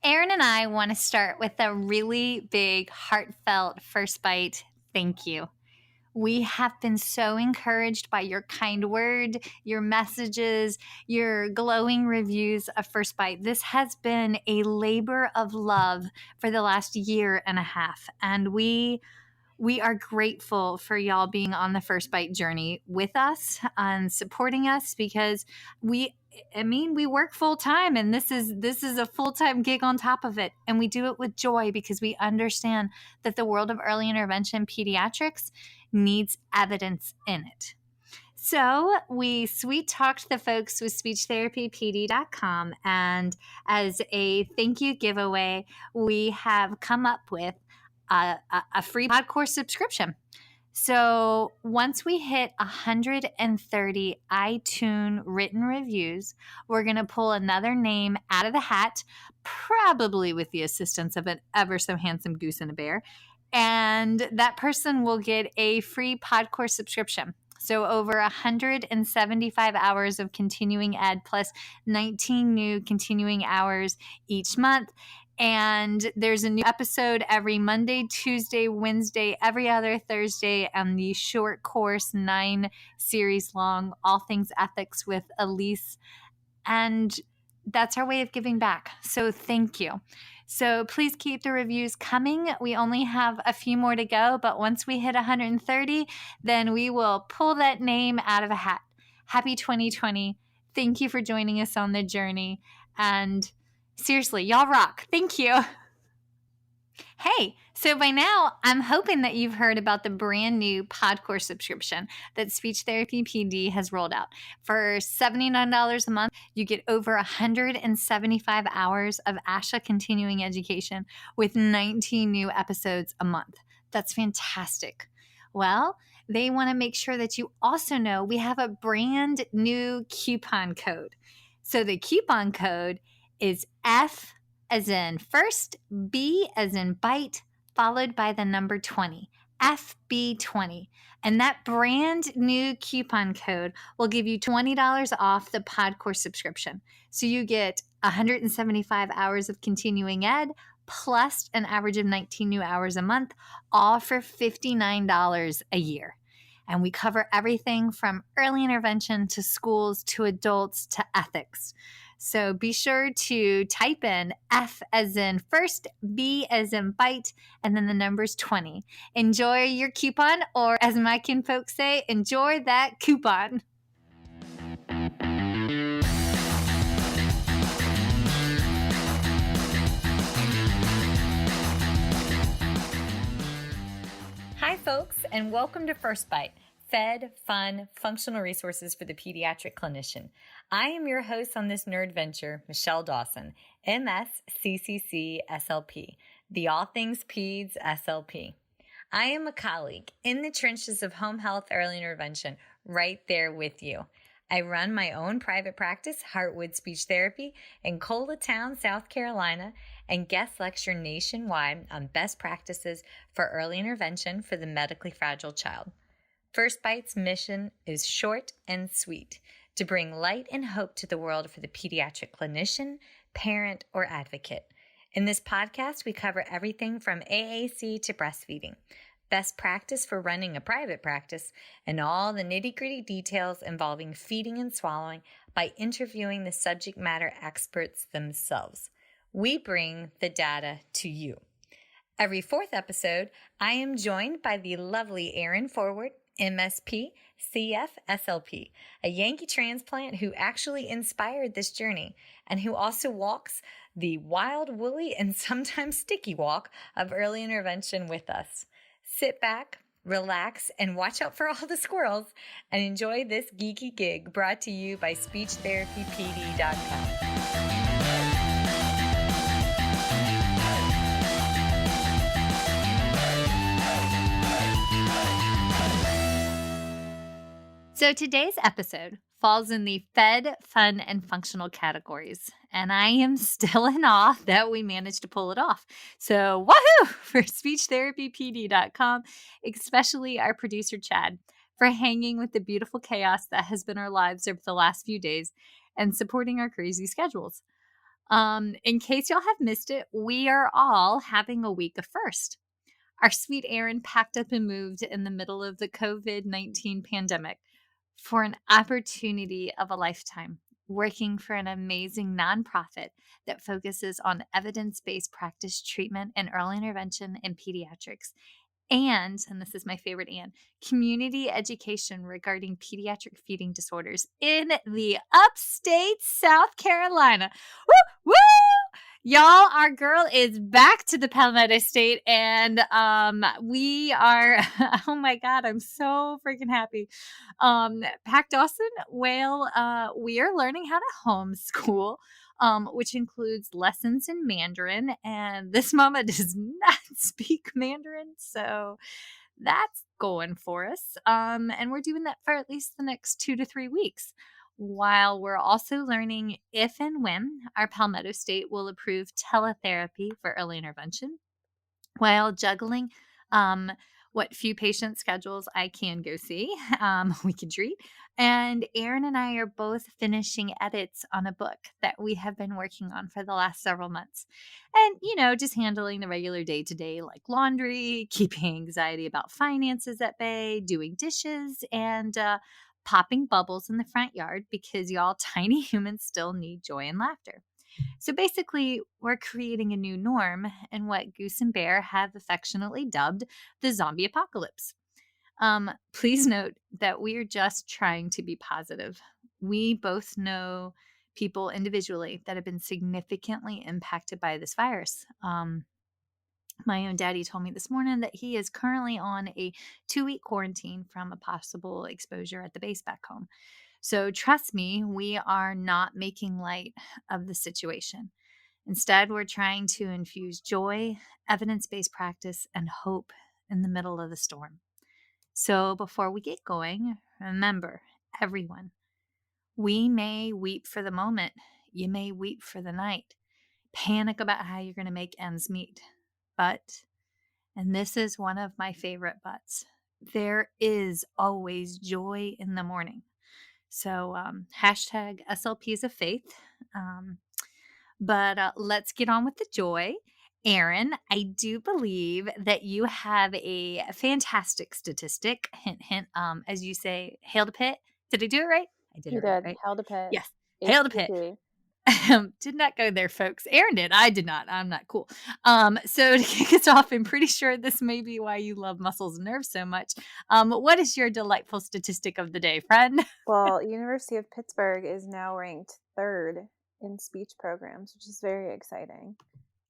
Erin and I want to start with a really big, heartfelt first bite thank you. We have been so encouraged by your kind word, your messages, your glowing reviews of First Bite. This has been a labor of love for the last year and a half, and we are grateful for y'all being on the First Bite journey with us and supporting us because we work full time and this is a full-time gig on top of it. And we do it with joy because we understand that the world of early intervention pediatrics needs evidence in it. So we sweet talked the folks with speechtherapypd.com, and as a thank you giveaway, we have come up with a free pod course subscription. So once we hit 130 iTunes written reviews, we're going to pull another name out of the hat, probably with the assistance of an ever so handsome goose and a bear. And that person will get a free pod course subscription. So over 175 hours of continuing ed plus 19 new continuing hours each month. And there's a new episode every Monday, Tuesday, Wednesday, every other Thursday, and the short course 9 series long, All Things Ethics with Elise. And that's our way of giving back. So thank you. So please keep the reviews coming. We only have a few more to go, but once we hit 130, then we will pull that name out of a hat. Happy 2020. Thank you for joining us on the journey. And seriously, y'all rock. Thank you. Hey, so by now, I'm hoping that you've heard about the brand new pod course subscription that Speech Therapy PD has rolled out. For $79 a month, you get over 175 hours of ASHA continuing education with 19 new episodes a month. That's fantastic. Well, they want to make sure that you also know we have a brand new coupon code. So the coupon code is F as in first, B as in bite, followed by the number 20, FB20. And that brand new coupon code will give you $20 off the pod course subscription. So you get 175 hours of continuing ed plus an average of 19 new hours a month, all for $59 a year. And we cover everything from early intervention to schools to adults to ethics. So be sure to type in F as in first, B as in bite, and then the number's 20. Enjoy your coupon, or as my kin folks say, enjoy that coupon. Hi, folks, and welcome to First Bite. Fed, fun, functional resources for the pediatric clinician. I am your host on this nerd venture, Michelle Dawson, MS CCC-SLP, the All Things Peds SLP. I am a colleague in the trenches of home health early intervention, right there with you. I run my own private practice, Heartwood Speech Therapy, in Coletown, South Carolina, and guest lecture nationwide on best practices for early intervention for the medically fragile child. First Bite's mission is short and sweet, to bring light and hope to the world for the pediatric clinician, parent, or advocate. In this podcast, we cover everything from AAC to breastfeeding, best practice for running a private practice, and all the nitty-gritty details involving feeding and swallowing by interviewing the subject matter experts themselves. We bring the data to you. Every fourth episode, I am joined by the lovely Erin Forward, MSP CCC-SLP, a Yankee transplant who actually inspired this journey and who also walks the wild, woolly, and sometimes sticky walk of early intervention with us. Sit back, relax, and watch out for all the squirrels, and enjoy this geeky gig brought to you by SpeechTherapyPD.com. So today's episode falls in the fed, fun, and functional categories, and I am still in awe that we managed to pull it off. So woohoo for SpeechTherapyPD.com, especially our producer Chad, for hanging with the beautiful chaos that has been our lives over the last few days and supporting our crazy schedules. In case y'all have missed it, we are all having a week of first. Our sweet Erin packed up and moved in the middle of the COVID-19 pandemic for an opportunity of a lifetime, working for an amazing nonprofit that focuses on evidence-based practice treatment and early intervention in pediatrics. And this is my favorite, community education regarding pediatric feeding disorders in the upstate South Carolina. Woo! Woo! Y'all, our girl is back to the Palmetto State, and we are, oh my God, I'm so freaking happy. Pac Dawson, well, we are learning how to homeschool, which includes lessons in Mandarin, and this mama does not speak Mandarin, so that's going for us. And we're doing that for at least the next 2 to 3 weeks, while we're also learning if and when our Palmetto State will approve teletherapy for early intervention, while juggling what few patient schedules I can go see, we can treat. And Erin and I are both finishing edits on a book that we have been working on for the last several months. And, just handling the regular day to day like laundry, keeping anxiety about finances at bay, doing dishes, and popping bubbles in the front yard because y'all tiny humans still need joy and laughter. So basically, we're creating a new norm in what Goose and Bear have affectionately dubbed the zombie apocalypse. Please note that we are just trying to be positive. We both know people individually that have been significantly impacted by this virus. My own daddy told me this morning that he is currently on a 2-week quarantine from a possible exposure at the base back home. So trust me, we are not making light of the situation. Instead, we're trying to infuse joy, evidence-based practice, and hope in the middle of the storm. So before we get going, remember, everyone, we may weep for the moment. You may weep for the night. Panic about how you're going to make ends meet. But, and this is one of my favorite buts, there is always joy in the morning. So hashtag SLPs of faith. But let's get on with the joy. Erin, I do believe that you have a fantastic statistic. Hint, hint. As you say, hail to pit. Did I do it right? I did You it right, did. right? Held a pit. Yes. Hail to pit. HPC. Did not go there, folks. Erin did. I did not. I'm not cool. So to kick us off, I'm pretty sure this may be why you love muscles and nerves so much. What is your delightful statistic of the day, friend? Well, University of Pittsburgh is now ranked 3rd in speech programs, which is very exciting.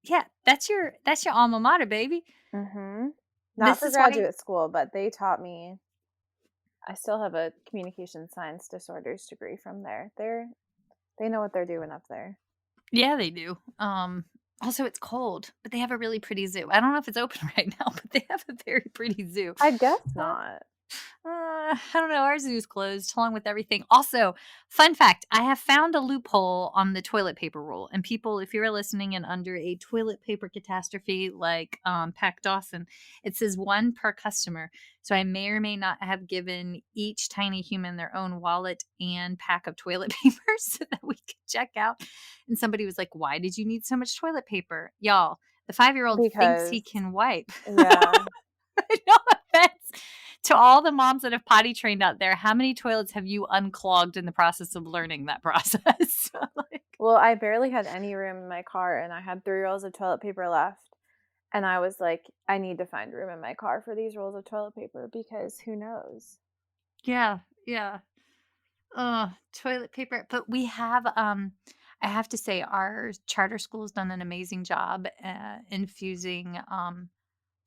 Yeah, that's your alma mater, baby. Mm-hmm. Not This for is why. graduate school, but they taught me. I still have a communication science disorders degree from there. They know what they're doing up there. Yeah, they do. Also, it's cold, but they have a really pretty zoo. I don't know if it's open right now, but they have a very pretty zoo. I guess not. I don't know. Our zoo's closed along with everything. Also, fun fact, I have found a loophole on the toilet paper rule. And people, if you're listening and under a toilet paper catastrophe like Pac Dawson, it says 1 per customer. So I may or may not have given each tiny human their own wallet and pack of toilet paper so that we could check out. And somebody was like, why did you need so much toilet paper? Y'all, the 5-year-old thinks he Because, can wipe. yeah. No offense to all the moms that have potty trained out there. How many toilets have you unclogged in the process of learning that process? Well, I barely had any room in my car, and I had 3 rolls of toilet paper left. And I was like, I need to find room in my car for these rolls of toilet paper because who knows? Yeah. Toilet paper. But we have, I have to say, our charter school has done an amazing job infusing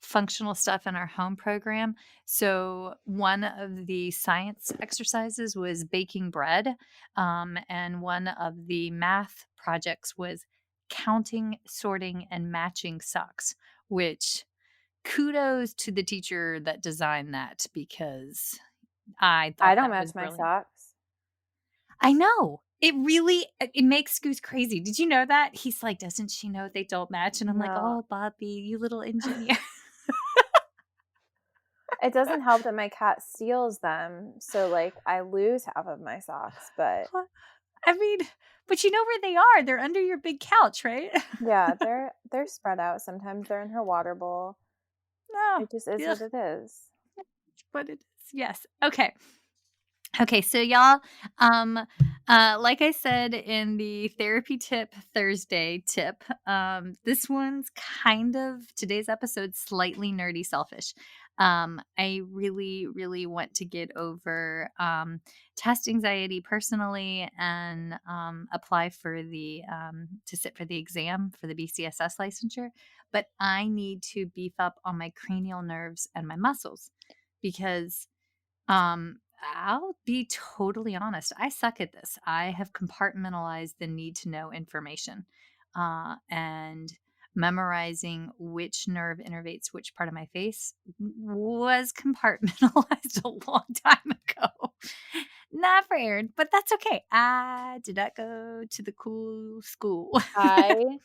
functional stuff in our home program. So one of the science exercises was baking bread, and one of the math projects was counting, sorting, and matching socks, which kudos to the teacher that designed that because I I thought don't that was match my brilliant. socks. I know. It makes Goose crazy. Did you know that? He's like, doesn't she know they don't match? And I'm like, No. oh, Bobby, you little engineer. It doesn't help that my cat steals them, so, like, I lose half of my socks, but I mean, but you know where they are. They're under your big couch, right? Yeah, they're spread out. Sometimes they're in her water bowl. No. It just is Ugh, what it is. but it is. Yes. Okay. Okay, so y'all, um, like I said in the therapy tip Thursday tip, this one's kind of today's episode slightly nerdy selfish. I really, really want to get over test anxiety personally and apply for the to sit for the exam for the BCSS licensure, but I need to beef up on my cranial nerves and my muscles because I'll be totally honest. I suck at this. I have compartmentalized the need to know information and memorizing which nerve innervates which part of my face was compartmentalized a long time ago. Not for Erin, but that's okay. I did not go to the cool school. I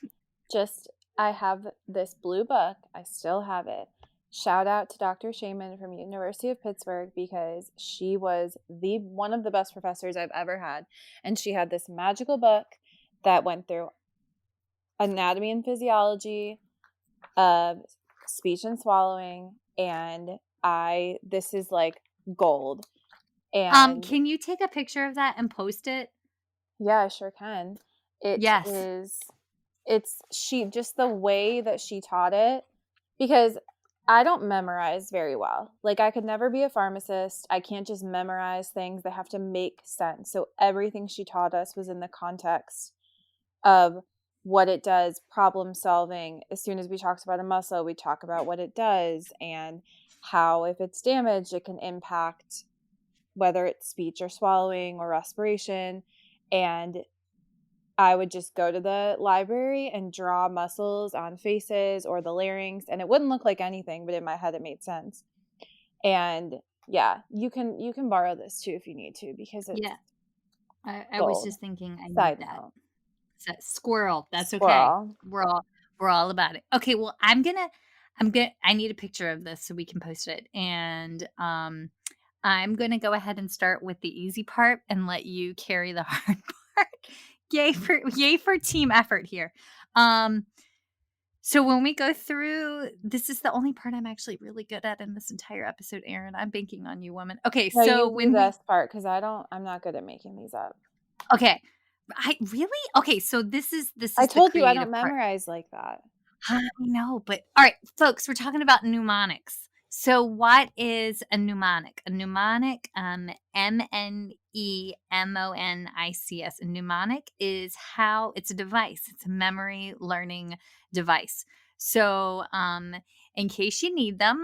just I have this blue book. I still have it. Shout out to Dr. Shaman from University of Pittsburgh because she was the one of the best professors I've ever had. And she had this magical book that went through anatomy and physiology of speech and swallowing, and I this is like gold. And Can you take a picture of that and post it? yeah, I sure can. It Yes. is it's she just the way that she taught it, because I don't memorize very well. Like, I could never be a pharmacist. I can't just memorize things. They have to make sense. So everything she taught us was in the context of what it does, problem solving. As soon as we talked about a muscle, we talk about what it does and how, if it's damaged, it can impact whether it's speech or swallowing or respiration. And I would just go to the library and draw muscles on faces or the larynx, and it wouldn't look like anything, but in my head it made sense. And yeah, you can borrow this too if you need to, because it's Yeah. I was gold. just thinking I need Side that. note. Squirrel. That's okay. Squirrel. We're all about it. Okay, well, I need a picture of this so we can post it. And I'm gonna go ahead and start with the easy part and let you carry the hard part. Yay for team effort here. Um so when we go through, this is the only part I'm actually really good at in this entire episode, Erin. I'm banking on you, woman. Okay, No, so you do when we this part because I'm not good at making these up. okay. I really? Okay, so this I is the told you I creative don't part. memorize like that. I know, but all right, folks, we're talking about mnemonics. So, what is a mnemonic? A mnemonic, MNEMONICS. A mnemonic is how it's a device. It's a memory learning device. So, in case you need them,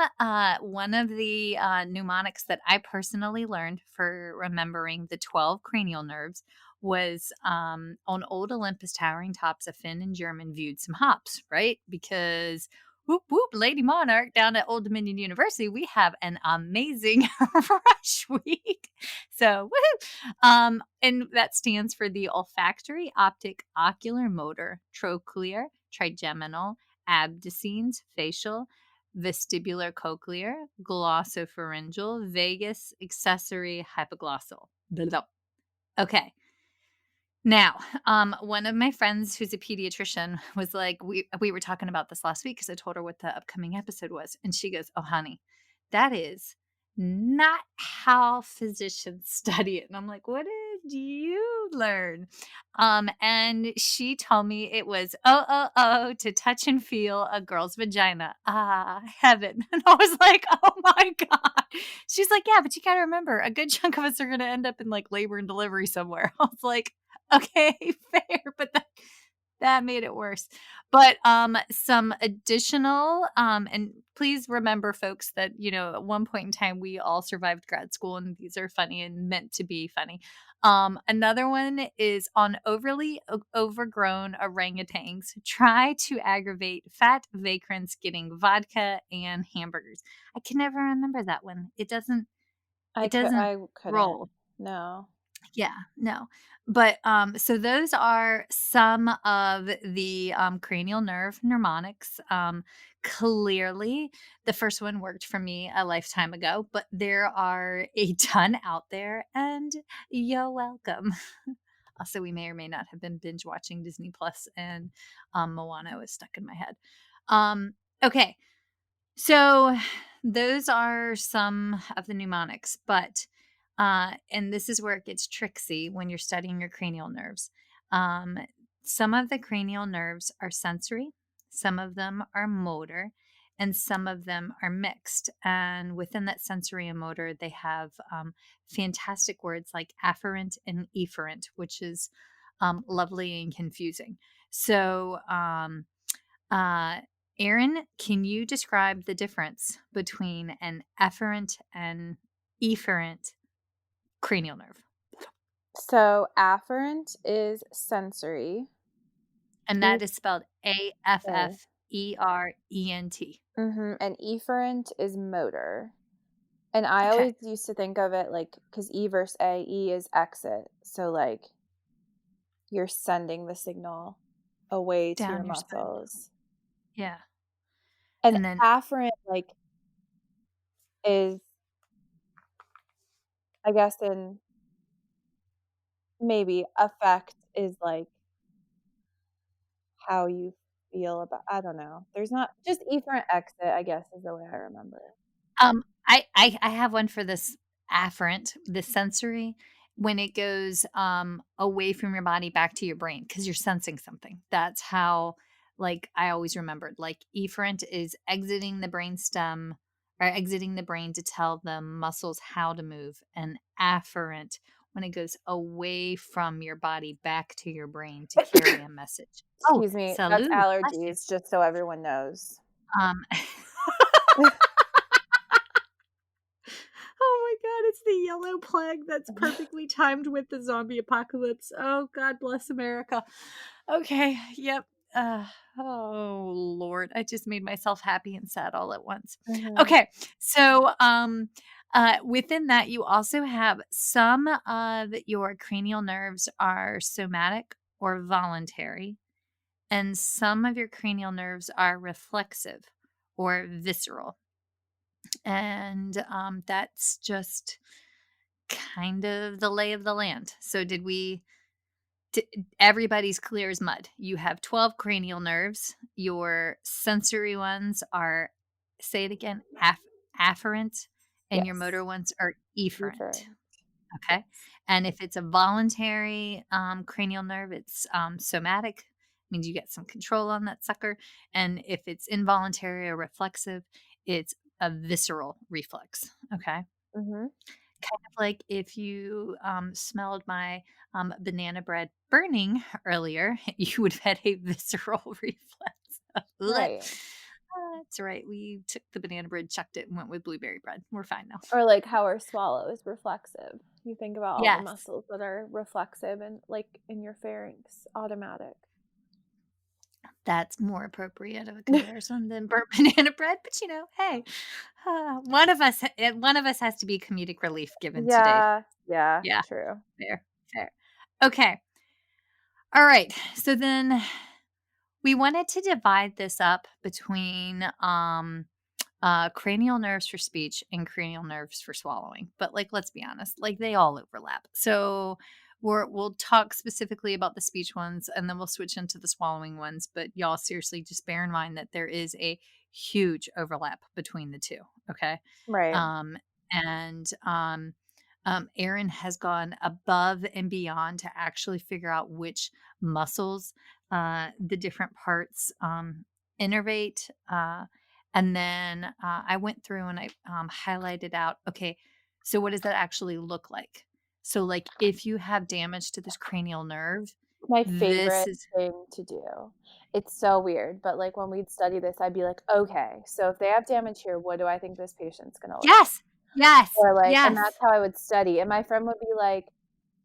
one of the mnemonics that I personally learned for remembering the 12 cranial nerves was on Old Olympus towering tops of Finn and German viewed some hops, right? Because whoop whoop, Lady Monarch down at Old Dominion University, we have an amazing rush week. So woohoo! And that stands for the olfactory, optic, ocular, motor, trochlear, trigeminal, abducens, facial, vestibular cochlear, glossopharyngeal, vagus, accessory, hypoglossal. Blah, blah. Okay. Now, one of my friends who's a pediatrician was like, we were talking about this last week because I told her what the upcoming episode was, and she goes, "Oh, honey, that is not how physicians study it." And I'm like, "What did you learn?" And she told me it was to touch and feel a girl's vagina. Ah, heaven! And I was like, "Oh my god!" She's like, "Yeah, but you got to remember, a good chunk of us are going to end up in like labor and delivery somewhere." I was like, okay, fair, but that made it worse. But some additional and please remember, folks, that at one point in time we all survived grad school, and these are funny and meant to be funny. Another one is on overly overgrown orangutans try to aggravate fat vagrants getting vodka and hamburgers. I can never remember that one. I It could doesn't I couldn't. roll. No. Yeah, no. But so those are some of the cranial nerve mnemonics. Clearly, the first one worked for me a lifetime ago, but there are a ton out there, and you're welcome. Also, we may or may not have been binge watching Disney Plus, and Moana was stuck in my head. Okay, so those are some of the mnemonics, but and this is where it gets tricksy when you're studying your cranial nerves. Um, some of the cranial nerves are sensory, some of them are motor, and some of them are mixed. And within that sensory and motor, they have fantastic words like afferent and efferent, which is lovely and confusing. So, uh, Erin, can you describe the difference between an afferent and efferent cranial nerve? So afferent is sensory. And E that is spelled oh. AFFERENT. And efferent is motor. And I Okay, always used to think of it like, because E versus A, E is exit. So like you're sending the signal away to your down your spine. muscles. Yeah. And And then, afferent like is, I guess, in maybe affect is like how you feel about, I don't know. There's not just efferent exit, I guess, is the way I remember it. I have one for this afferent, the sensory, when it goes away from your body back to your brain because you're sensing something. That's how, like, I always remembered. Like, efferent is exiting the brain stem or exiting the brain to tell the muscles how to move, and afferent when it goes away from your body back to your brain to carry a message. Oh, Excuse me, that's salute. Bless you. allergies, just so everyone knows. Um, Oh my god, it's the yellow plague that's perfectly timed with the zombie apocalypse. Oh, God bless America. Okay, yep. Uh, oh Lord, I just made myself happy and sad all at once. Mhm. Okay, so within that, you also have some of your cranial nerves are somatic or voluntary, and some of your cranial nerves are reflexive or visceral. And that's just kind of the lay of the land. So did we everybody's clear as mud. You have 12 cranial nerves. Your sensory ones are, say it again, afferent, and your motor Yes, ones are efferent. efferent, Okay. yes. And if it's a voluntary cranial nerve, it's somatic, means you get some control on that sucker. And if it's involuntary or reflexive, it's a visceral reflex. Okay. Mhm. Kind of like if you smelled my banana bread burning earlier, you would have had a visceral reflex. Blech. Right. That's right. We took the banana bread, chucked it, and went with blueberry bread. We're fine now. Or like how our swallow is reflexive. You think about all the Yes, muscles that are reflexive and like in your pharynx, automatic. that's more appropriate of a comparison than burnt banana bread. But hey, one of us has to be comedic relief given today. Yeah, yeah, Yeah, true. fair, fair. Okay, all right. So then we wanted to divide this up between cranial nerves for speech and cranial nerves for swallowing. But like, let's be honest, like they all overlap. So we'll talk specifically about the speech ones and then we'll switch into the swallowing ones. But y'all seriously just bear in mind that there is a huge overlap between the two. Okay. Right. Um, and Erin has gone above and beyond to actually figure out which muscles the different parts innervate. And then I went through and I highlighted out, okay, so what does that actually look like? So, like, if you have damage to this cranial nerve, My this favorite is, thing to do. It's so weird, but, like, when we'd study this, I'd be like, "Okay, so if they have damage here, what do I think this patient's gonna look like?" yes, yes, Or, like, and yes. that's how I would study, and my friend would be like,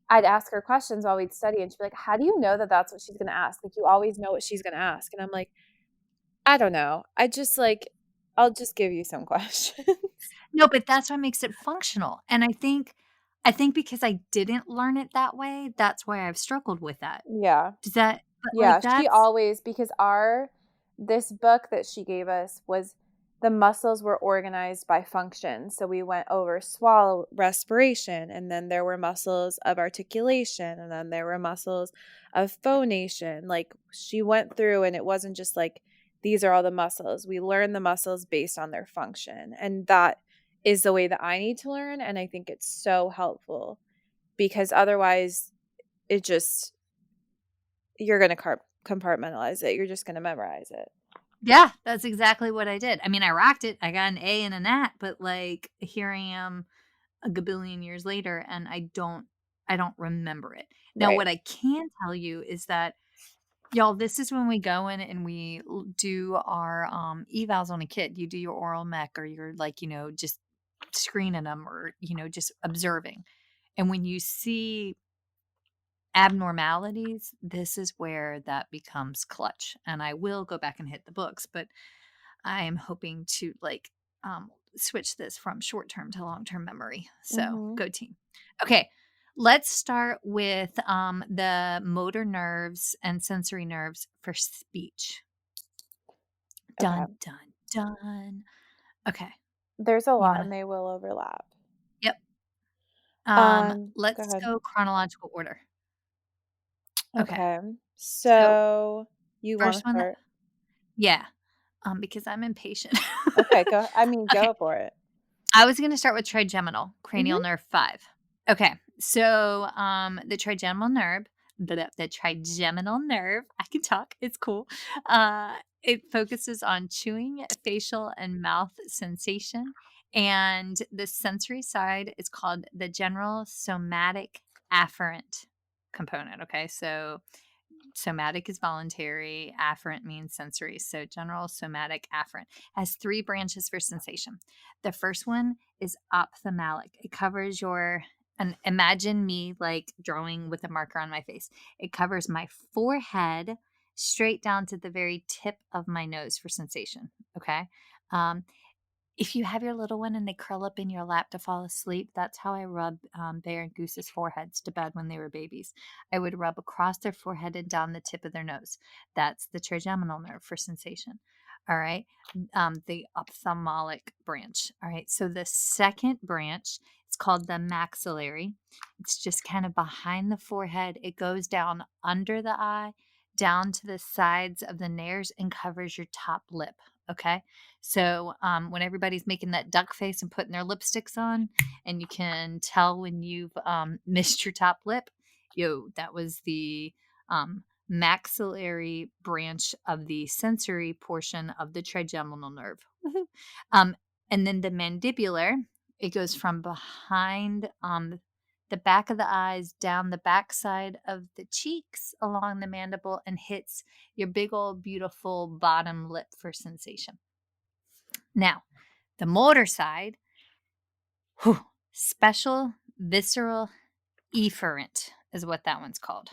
I'd ask her questions while we'd study, and she'd be like, "How do you know that that's what she's gonna ask? Like, you always know what she's gonna ask." And I'm like, "I don't know. I just, like, I'll just give you some questions." No, but that's what makes it functional. And I think because I didn't learn it that way, that's why I've struggled with that. Yeah. Does but Yeah, like she that's always, because our this book that she gave us was the muscles were organized by function. So we went over swallow, respiration, and then there were muscles of articulation, and then there were muscles of phonation. Like she went through, and it wasn't just like, these are all the muscles. We learn the muscles based on their function. And that is the way that I need to learn. And I think it's so helpful, because otherwise it just, you're going to compartmentalize it. You're just going to memorize it. Yeah, that's exactly what I did. I mean, I rocked it. I got an A and a nat, but like here I am a gabillion years later and I don't remember it. Now, Right. what I can tell you is that, y'all, this is when we go in and we do our evals on a kid. You do your oral mech, or you're like, just screening them, or, just observing. And when you see abnormalities, this is where that becomes clutch. And I will go back and hit the books, but I am hoping to switch this from short-term to long-term memory. So go team. Okay. Let's start with the motor nerves and sensory nerves for speech. Dun, Okay. dun, dun. Okay. There's a lot and they will overlap. Yep. Go Let's ahead. go chronological order. Okay. So you want First to one, start? yeah. Because I'm impatient. Okay, go. I mean, Okay. go for it. I was going to start with trigeminal, cranial nerve 5. Okay. So, the trigeminal nerve, the trigeminal nerve, I can talk. It's cool. It focuses on chewing, facial, and mouth sensation. And the sensory side is called the general somatic afferent component. Okay. So, somatic is voluntary, afferent means sensory. So general somatic afferent has 3 branches for sensation. The first one is ophthalmic. It covers and imagine me like drawing with a marker on my face. It covers my forehead straight down to the very tip of my nose for sensation. Okay. If you have your little one and they curl up in your lap to fall asleep, that's how I rub Bear and Goose's foreheads to bed when they were babies. I would rub across their forehead and down the tip of their nose. That's the trigeminal nerve for sensation. All right. The ophthalmic branch. All right. So the second branch, it's called the maxillary. It's just kind of behind the forehead. It goes down under the eye, down to the sides of the nares, and covers your top lip. Okay. So when everybody's making that duck face and putting their lipsticks on, and you can tell when you've missed your top lip, that was the maxillary branch of the sensory portion of the trigeminal nerve. um, and then the mandibular, it goes from behind the back of the eyes down the backside of the cheeks along the mandible and hits your big old beautiful bottom lip for sensation. Now, the motor side, special visceral efferent is what that one's called.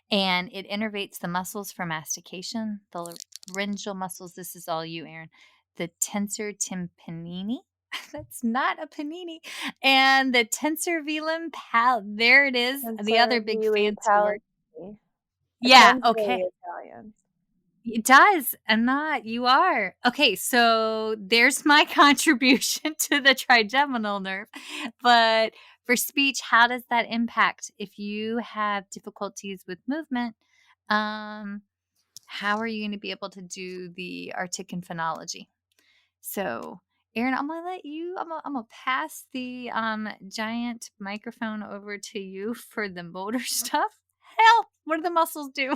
And it innervates the muscles for mastication, the laryngeal muscles. This is all you, Erin. The tensor tympanini. That's not a panini. And the tensor velum there it is. The other big fancy word. It Yeah. sounds Okay. very Italian. It does. I'm not. You are. Okay, so there's my contribution to the trigeminal nerve. But for speech, how does that impact? If you have difficulties with movement, how are you going to be able to do the artic and phonology? So, Erin, I'm gonna let you. I'm gonna pass the giant microphone over to you for the motor stuff. Hell, what do the muscles do?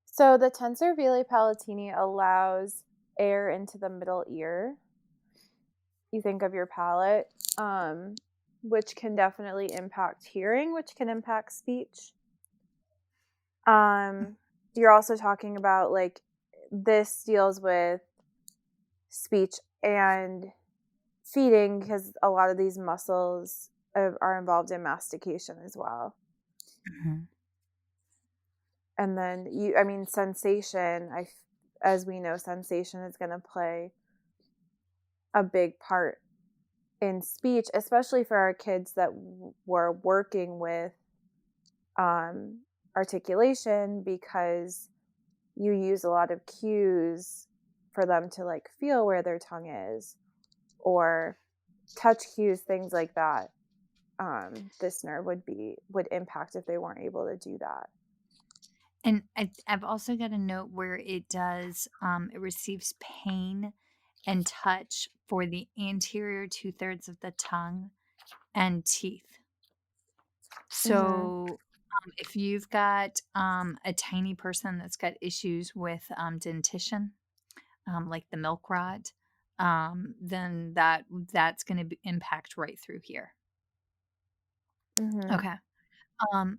So the tensor veli palatini allows air into the middle ear. You think of your palate, which can definitely impact hearing, which can impact speech. You're also talking about like this deals with speech and feeding, because a lot of these muscles are involved in mastication as well. And then sensation, as we know, sensation is going to play a big part in speech, especially for our kids that were working with articulation, because you use a lot of cues for them to like feel where their tongue is, or touch cues, things like that. This nerve would impact if they weren't able to do that. And I've also got a note where it does, it receives pain and touch for the anterior 2/3 of the tongue and teeth. Mm-hmm. So, if you've got a tiny person that's got issues with dentition, like the milk rot, then that's going to impact right through here. Mm-hmm. Okay. Um,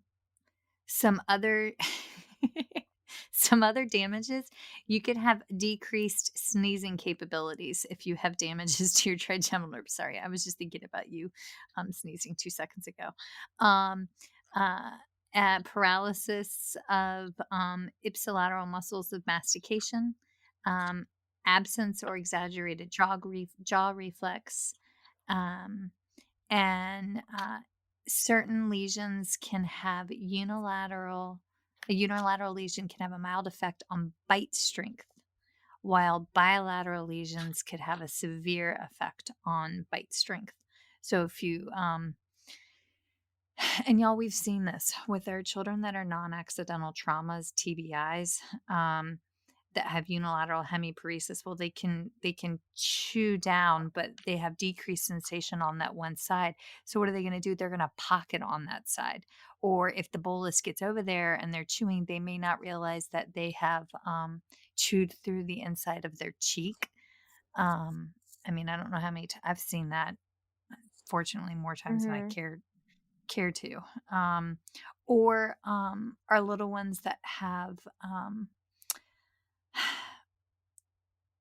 some other some other damages, you could have decreased sneezing capabilities if you have damages to your trigeminal nerve. Sorry, I was just thinking about you sneezing 2 seconds ago. Um, uh, Paralysis of ipsilateral muscles of mastication, um, absence or exaggerated jaw reflex, um, and certain lesions can have a unilateral lesion can have a mild effect on bite strength, while bilateral lesions could have a severe effect on bite strength. So if you and y'all, we've seen this with our children that are non-accidental traumas, TBIs, that have unilateral hemiparesis. Well, they can chew down, but they have decreased sensation on that one side. So what are they going to do? They're going to pocket on that side. Or if the bolus gets over there and they're chewing, they may not realize that they have chewed through the inside of their cheek. I mean, I don't know how many I've seen that. Fortunately, more times than I Mm-hmm. care to. Or our little ones that have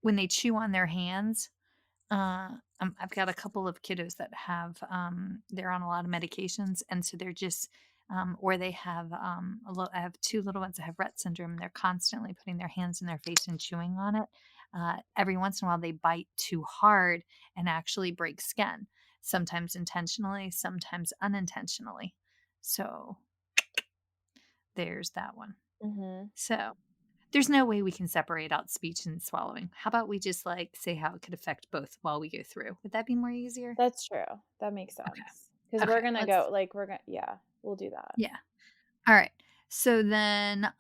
when they chew on their hands. I've got a couple of kiddos that have they're on a lot of medications, and so they're just or they have I have two little ones that have Rett syndrome, and they're constantly putting their hands in their face and chewing on it. Every once in a while, they bite too hard and actually break skin. Sometimes intentionally, sometimes unintentionally. So there's that one. Mm-hmm. So there's no way we can separate out speech and swallowing. How about we just like say how it could affect both while we go through? Would that be more easier? That's true. That makes Okay. sense. Because we're Okay. gonna Let's go like yeah, we'll do that. yeah. All right. So then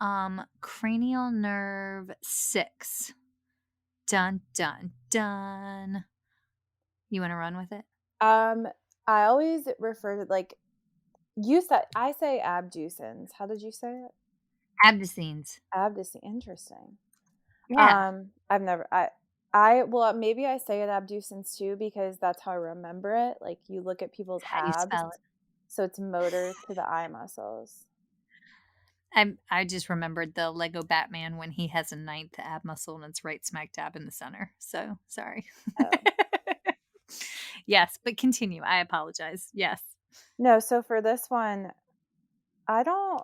cranial nerve 6. Dun dun dun. You want to run with it? Um, I always refer to like you said. I say abducens. How did you say it? Abducens. Abducens. Interesting. Yeah. I've never. I well maybe I say it abducens too because that's how I remember it. Like you look at people's How do you abs, spell it? so it's motor to the eye muscles. I just remembered the Lego Batman when he has a ninth ab muscle and it's right smack dab in the center. So sorry. Oh Yes, but continue. I apologize. Yes. no. So for this one, I don't.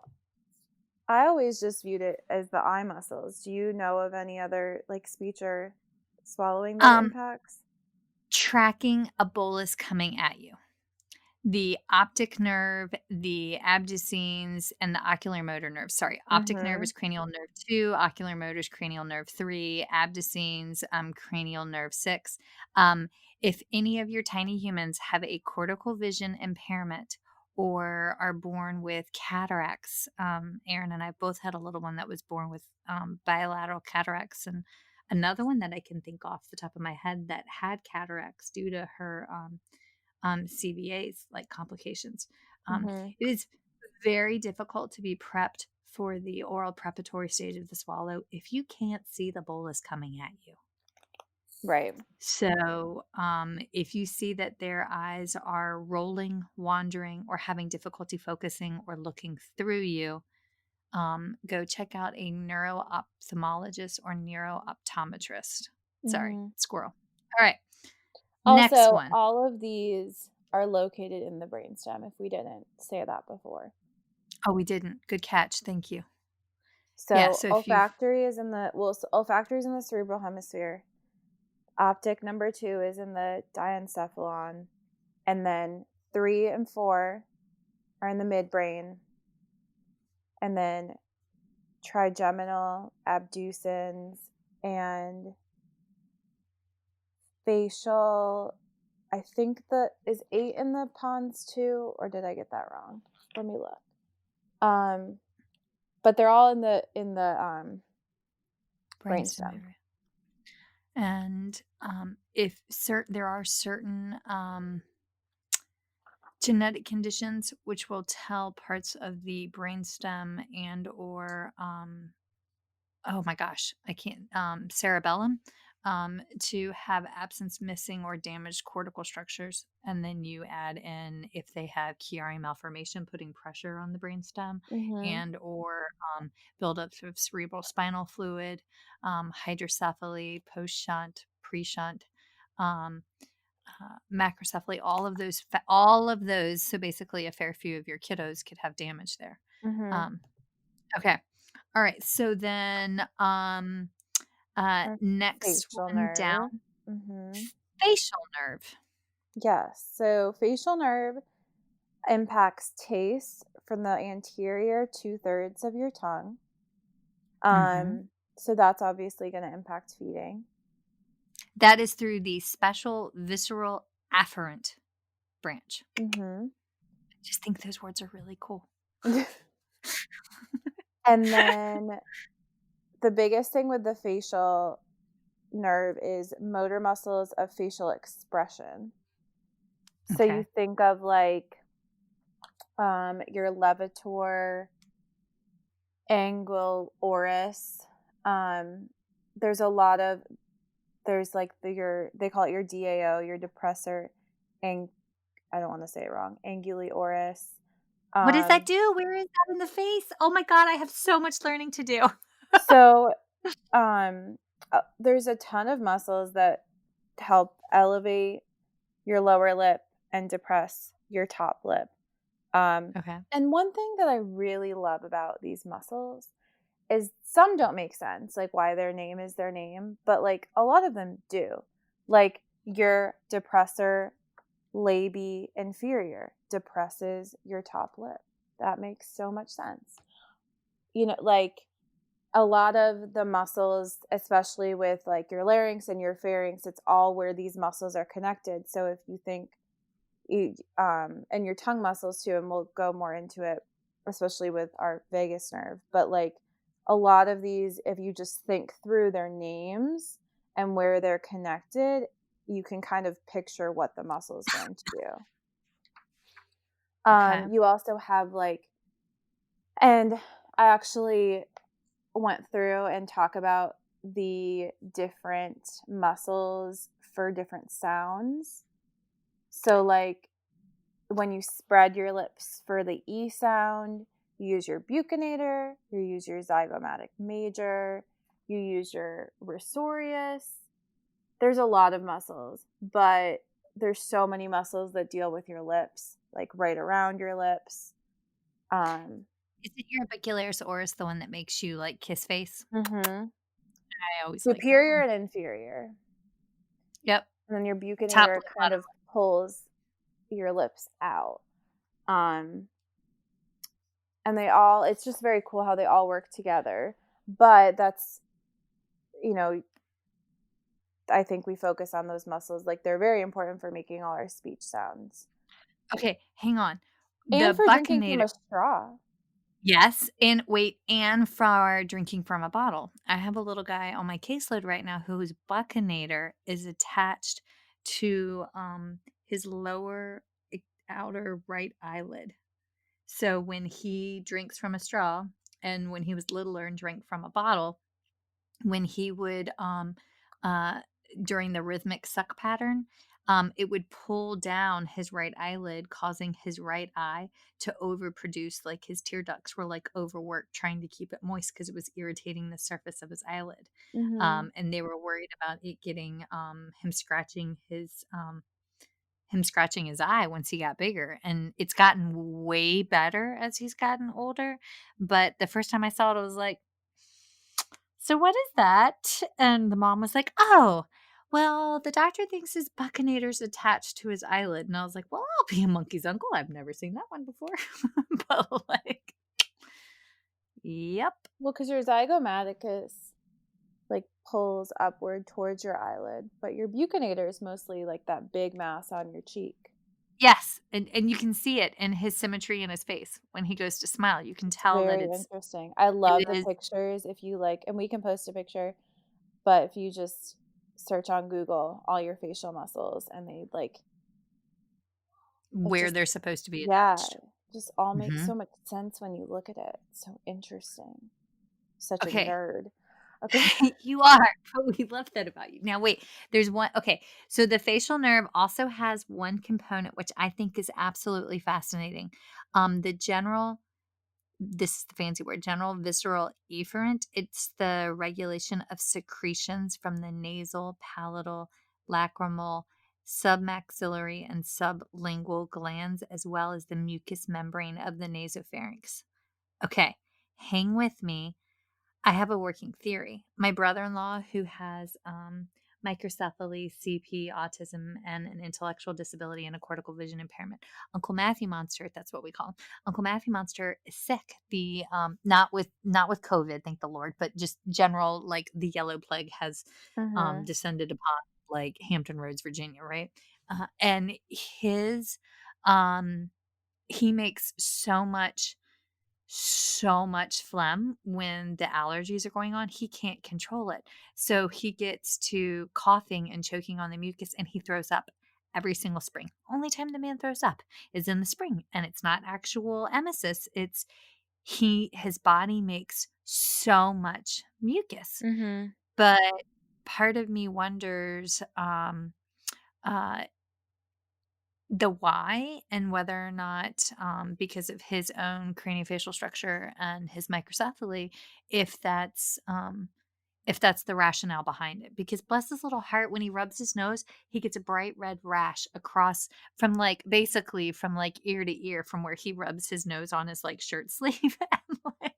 I always just viewed it as the eye muscles. Do you know of any other like speech or swallowing that it Um, impacts? Tracking a bolus coming at you. The optic nerve, the abducens, and the ocular motor nerve. Sorry, optic nerve Mm-hmm. is cranial nerve 2, ocular motor is cranial nerve 3, abducens, cranial nerve 6. If any of your tiny humans have a cortical vision impairment or are born with cataracts, Erin and I both had a little one that was born with bilateral cataracts, and another one that I can think off the top of my head that had cataracts due to her CVAs, like complications. Mm-hmm. It is very difficult to be prepped for the oral preparatory stage of the swallow if you can't see the bolus coming at you. Right. So, if you see that their eyes are rolling, wandering, or having difficulty focusing or looking through you, go check out a neuro-ophthalmologist or neuro-optometrist. Sorry, Mm-hmm. squirrel. All right, next Also, one. all of these are located in the brainstem. If we didn't say that before, Oh, we didn't. Good catch. Thank you. Yeah, so so if you've olfactory is in the olfactory is in the cerebral hemisphere. Optic number 2 is in the diencephalon, and then 3 and 4 are in the midbrain, and then trigeminal, abducens, and facial, I think that is 8 in the pons too, or did I get that wrong? Let me look. But they're all in the Brainstem brainstem. area. And if there are certain genetic conditions which will tell parts of the brainstem and or oh my gosh, I can't cerebellum to have absence, missing, or damaged cortical structures. And then you add in if they have Chiari malformation, putting pressure on the brainstem, Mhm. and or buildup of cerebral spinal fluid, hydrocephaly, post shunt, pre shunt. Um, Macrocephaly, all of those. So basically, a fair few of your kiddos could have damage there. Mhm. Um, okay, all right. So then, Or next facial one down, nerve. Mhm. facial nerve. Yes. So facial nerve impacts taste from the anterior 2/3 of your tongue. Hmm. So that's obviously going to impact feeding. That is through the special visceral afferent branch. Mhm. I just think those words are really cool. And then the biggest thing with the facial nerve is motor muscles of facial expression. So you Okay. think of like your levator, angle oris. Um, there's a lot of like they call it your DAO, your depressor, and I don't want to say it wrong, anguli oris. What does that Um, do? Where is that in the face? Oh my God, I have so much learning to do. so there's a ton of muscles that help elevate your lower lip and depress your top lip. Okay. And one thing that I really love about these muscles is some don't make sense, like why their name is their name, but like a lot of them do. Like your depressor labii inferior depresses your top lip. That makes so much sense. Like a lot of the muscles, especially with like your larynx and your pharynx, it's all where these muscles are connected. So if you think and your tongue muscles too, and we'll go more into it, especially with our vagus nerve. But like a lot of these, if you just think through their names and where they're connected, you can kind of picture what the muscle is going to do. Okay. You also have like, and I actually went through and talk about the different muscles for different sounds. So like when you spread your lips for the E sound, you use your buccinator, you use your zygomatic major, you use your risorius. There's a lot of muscles, but there's so many muscles that deal with your lips, like right around your lips. Isn't your bicularis oris the one that makes you like kiss face? Mm-hmm. I always like that Superior one. and inferior. Yep. And then your Top buccinator lip, kind bottom of pulls your lips out. Um, and it's just very cool how they all work together. But that's, you know, I think we focus on those muscles. Like they're very important for making all our speech sounds. lip. Okay, hang on. And The for drinking from buccinator. a straw. Yes, and wait, and for drinking from a bottle. I have a little guy on my caseload right now whose buccinator is attached to his lower outer right eyelid. So when he drinks from a straw and when he was littler and drank from a bottle, when he would uh during the rhythmic suck pattern, it would pull down his right eyelid, causing his right eye to overproduce. Like his tear ducts were like overworked trying to keep it moist because it was irritating the surface of his eyelid. Mm-hmm. And they were worried about it getting him scratching his eye once he got bigger. And it's gotten way better as he's gotten older. But the first time I saw it, I was like, so what is that? And the mom was like, oh, well, the doctor thinks his buccinator's attached to his eyelid. And I was like, well, I'll be a monkey's uncle. I've never seen that one before. But like, yep. Well, because your zygomaticus, like pulls upward towards your eyelid, but your buccinator is mostly like that big mass on your cheek. Yes, and you can see it in his symmetry in his face. When he goes to smile, you can It's tell that very interesting. I love it the is pictures if you like, and we can post a picture, but if you just search on Google all your facial muscles and they like it where just they're supposed to be yeah, attached. just all makes Mhm. so much sense when you look at it. It's so interesting. Such a Okay. nerd. Okay. You are, but we love that about you. Now wait, there's one okay, so the facial nerve also has one component which I think is absolutely fascinating. The general this is the fancy word, general visceral efferent. It's the regulation of secretions from the nasal, palatal, lacrimal, submaxillary, and sublingual glands, as well as the mucous membrane of the nasopharynx. Okay, hang with me. I have a working theory. My brother-in-law, who has microcephaly, CP, autism, and an intellectual disability and a cortical vision impairment, Uncle Matthew Monster, that's what we call him. Uncle Matthew Monster is sick. The not with COVID, thank the Lord, but just general like the yellow plague has Mhm. descended upon like Hampton Roads, Virginia, right? And his um, he makes so much phlegm when the allergies are going on, he can't control it. So he gets to coughing and choking on the mucus and he throws up every single spring. Only time the man throws up is in the spring and it's not actual emesis, it's his body makes so much mucus. Mhm. But part of me wonders uh the why and whether or not, because of his own craniofacial structure and his microcephaly, if that's if that's the rationale behind it. Because bless his little heart, when he rubs his nose, he gets a bright red rash across from like basically from like ear to ear from where he rubs his nose on his like shirt sleeve. And like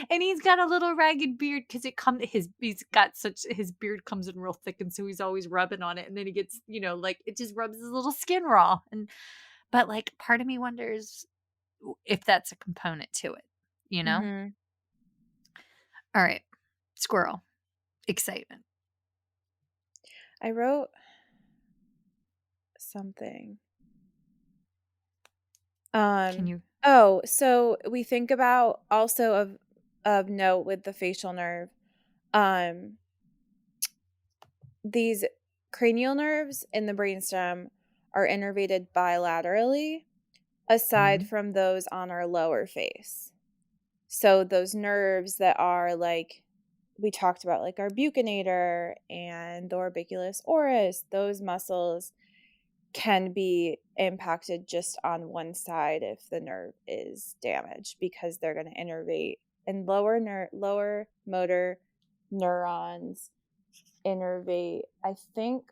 and he's got a little ragged beard because it come he's got such his beard comes in real thick and so he's always rubbing on it and then he gets like it just rubs his little skin raw and but like part of me wonders if that's a component to it you know Mhm. all right, squirrel excitement. I wrote something. Can you Oh, so we think about also of note with the facial nerve. Um, these cranial nerves in the brainstem are innervated bilaterally, aside Mhm. from those on our lower face. So those nerves that are like we talked about, like our buccinator and the orbiculus oris, those muscles can be impacted just on one side if the nerve is damaged because they're going to innervate and lower motor neurons innervate. I think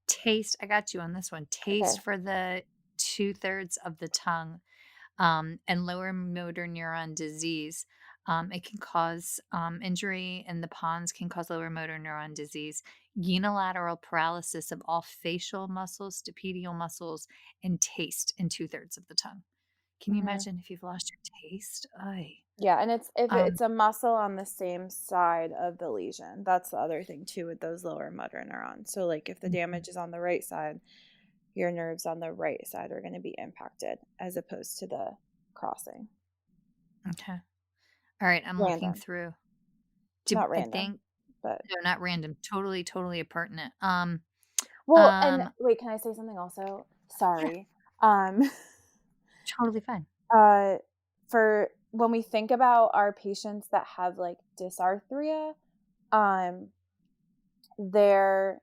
Taste, I got you on this one. okay. Taste for the 2/3 of the tongue, and lower motor neuron disease. It can cause injury, and the pons can cause lower motor neuron disease. Unilateral paralysis of all facial muscles, stapedial muscles, and taste in 2/3 of the tongue. Can you Mhm. imagine if you've lost your taste? Ay. Yeah, and it's if Um, it's a muscle on the same side of the lesion. That's the other thing too with those lower motor neurons. So like if the mhm. damage is on the right side, your nerves on the right side are going to be impacted as opposed to the crossing. Okay. All right. I'm looking Random. through. Not I random, think but no, not random. Totally, totally pertinent. well, and Um, wait, can I say something also? yeah, Sorry. Um totally fine. uh for when we think about our patients that have like dysarthria, um there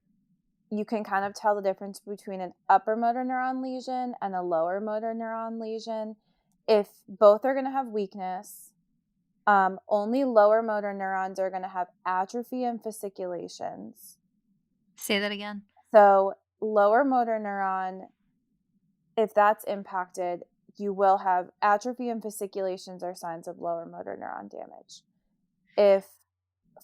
you can kind of tell the difference between an upper motor neuron lesion and a lower motor neuron lesion. If both are going to have weakness, only lower motor neurons are going to have atrophy and fasciculations. Say that again. So, lower motor neuron, if that's impacted, you will have atrophy and fasciculations are signs of lower motor neuron damage. If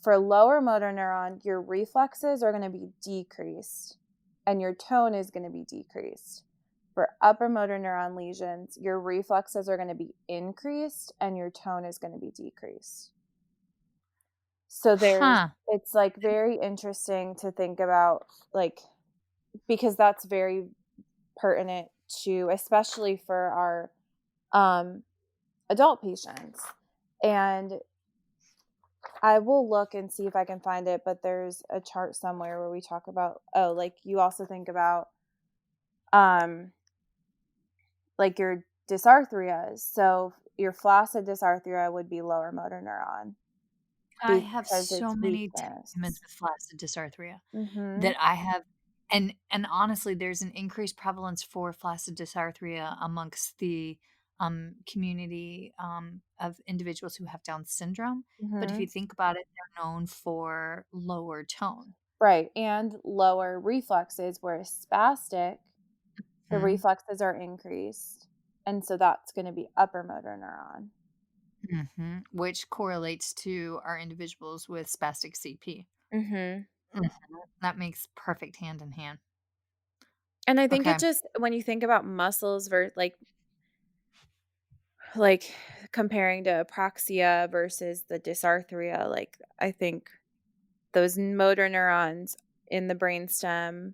for lower motor neuron, your reflexes are going to be decreased and your tone is going to be decreased. For upper motor neuron lesions, your reflexes are going to be increased and your tone is going to be decreased. So Huh. it's like very interesting to think about, like, because that's very pertinent to, especially for our um, adult patients. And I will look and see if I can find it, but there's a chart somewhere where we talk about, oh, like you also think about um like your dysarthrias. So your flaccid dysarthria would be lower motor neuron I have because so it's many weakness. documents with flaccid dysarthria Mhm. that I have, and honestly, there's an increased prevalence for flaccid dysarthria amongst the community of individuals who have Down syndrome. But if you Mhm. think about it, they're known for lower tone. Right, and lower reflexes, whereas spastic, the Mhm. reflexes are increased, and so that's going to be upper motor neuron. Mhm. Which correlates to our individuals with spastic CP. Mhm. Mhm. That makes perfect hand in hand. And I think it Okay. just, when you think about muscles versus like comparing to apraxia versus the dysarthria, like I think those motor neurons in the brainstem,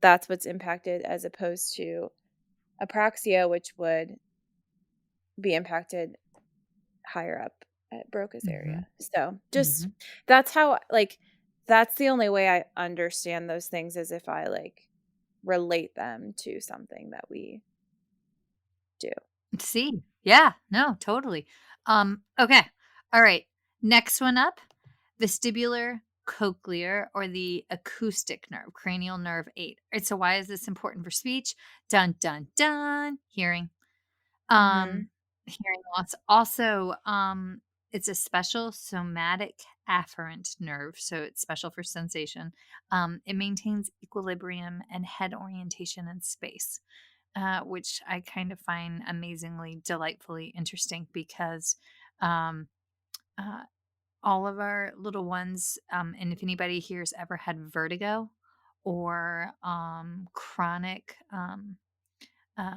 that's what's impacted, as opposed to apraxia, which would be impacted higher up at Broca's area. Mhm. So just, Mhm. that's how, like, that's the only way I understand those things, is if I like relate them to something that we do. See. Yeah, no, totally. Okay. All right. Next one up, vestibular cochlear or the acoustic nerve, cranial nerve 8. All right, so why is this important for speech? Dun dun dun. Hearing. Mhm. Um hearing loss. Also, it's a special somatic afferent nerve, so it's special for sensation. It maintains equilibrium and head orientation in space, which I kind of find amazingly, delightfully interesting because um, uh, all of our little ones, and if anybody here has ever had vertigo or uh,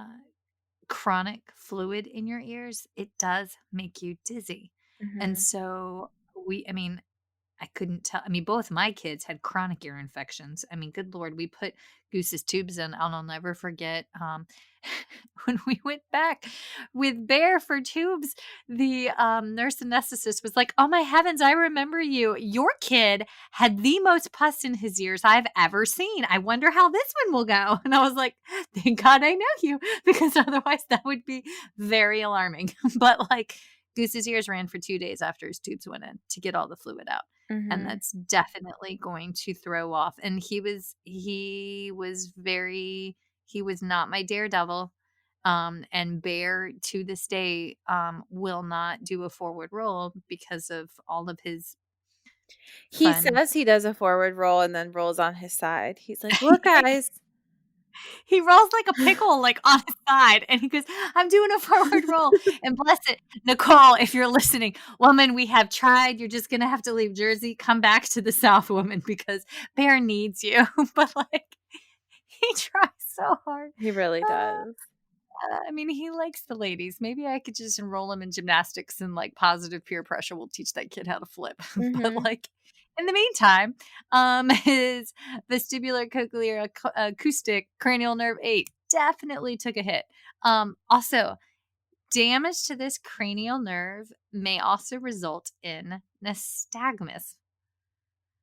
chronic fluid in your ears, it does make you dizzy. And Mhm. so I mean, I couldn't tell. I mean, both my kids had chronic ear infections. I mean, good Lord, we put Goose's tubes in, and I'll never forget when we went back with Bear for tubes. The nurse anesthetist was like, "Oh my heavens, I remember you. Your kid had the most pus in his ears I've ever seen. I wonder how this one will go." And I was like, "Thank God I know you, because otherwise that would be very alarming." But like, Goose's ears ran for 2 days after his tubes went in to get all the fluid out, and Mhm. that's definitely going to throw off. And he was not my daredevil. And Bear to this day will not do a forward roll because of all of his He fun. says he does a forward roll and then rolls on his side. He's like, "Look, guys." He rolls like a pickle, like on his side, and he goes, "I'm doing a forward roll." And bless it, Nicole, if you're listening, woman, we have tried. You're just gonna have to leave Jersey, come back to the South, woman, because Bear needs you. But like, he tries so hard. He really Uh, does. I mean, he likes the ladies. Maybe I could just enroll him in gymnastics, and like positive peer pressure will teach that kid how to flip. But Mhm. like, in the meantime, his vestibular cochlear acoustic cranial nerve 8 definitely took a hit. Also, damage to this cranial nerve may also result in nystagmus.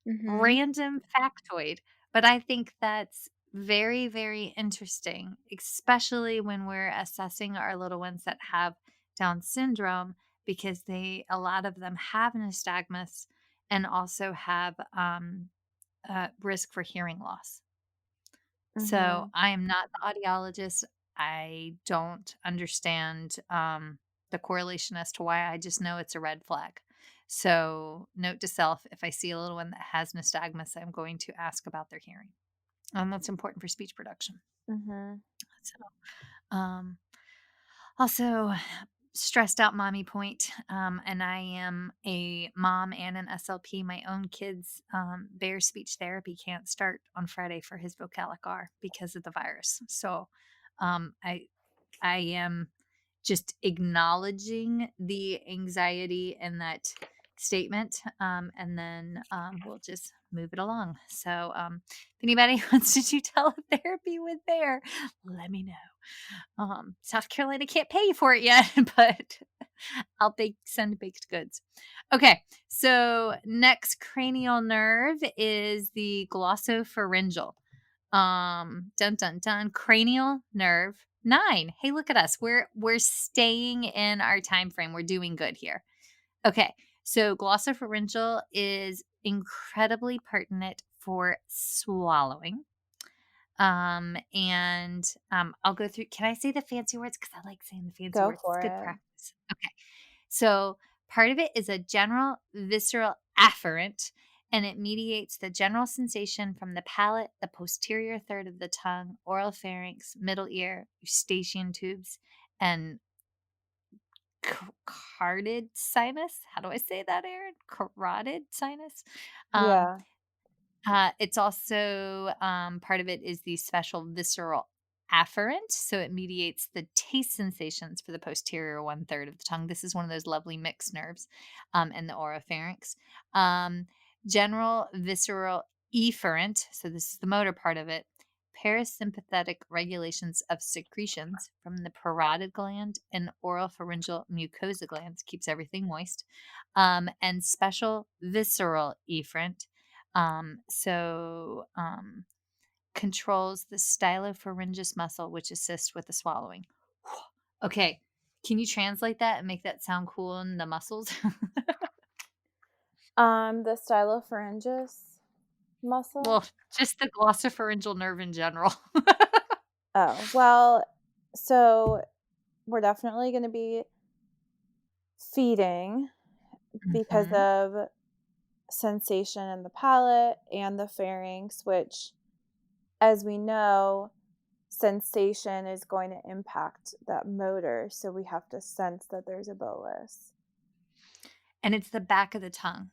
Mhm. Random factoid, but I think that's very, very interesting, especially when we're assessing our little ones that have Down syndrome, because a lot of them have nystagmus and also have risk for hearing loss. So Mhm. I am not the audiologist. I don't understand the correlation as to why. I just know it's a red flag. So, note to self, if I see a little one that has nystagmus, I'm going to ask about their hearing. And that's important for speech production. Mhm. So, also, stressed out mommy point. And I am a mom and an SLP. My own kids, Bear's speech therapy can't start on Friday for his vocalic R because of the virus. So um, I I am just acknowledging the anxiety and that statement, and then we'll just move it along. So, if anybody wants to do teletherapy with Bear, let me know. South Carolina can't pay you for it yet, but I'll send baked goods. Okay, so next cranial nerve is the glossopharyngeal. Dun dun dun. Cranial nerve 9. Hey, look at us. We're staying in our time frame. We're doing good here. Okay, so glossopharyngeal is incredibly pertinent for swallowing. I'll go through. Can I say the fancy words? Because I like saying the fancy Go words. It's for good it. practice. Okay. So part of it is a general visceral afferent, and it mediates the general sensation from the palate, the posterior third of the tongue, oral pharynx, middle ear, eustachian tubes, and carotid sinus. How do I say that, Erin? Carotid sinus. Um, Yeah. it's also part of it is the special visceral afferent. So it mediates the taste sensations for the posterior one third of the tongue. This is one of those lovely mixed nerves and the oropharynx. General visceral efferent. So this is the motor part of it. Parasympathetic regulations of secretions from the parotid gland and oropharyngeal mucosa glands keeps everything moist. And special visceral efferent controls the stylopharyngeus muscle, which assists with the swallowing. Okay. Can you translate that and make that sound cool in the muscles? The stylopharyngeus muscle. Well, just the glossopharyngeal nerve in general. Oh, well, so we're definitely going to be feeding because Mhm. of sensation in the palate and the pharynx, which, as we know, sensation is going to impact that motor. So we have to sense that there's a bolus. And it's the back of the tongue.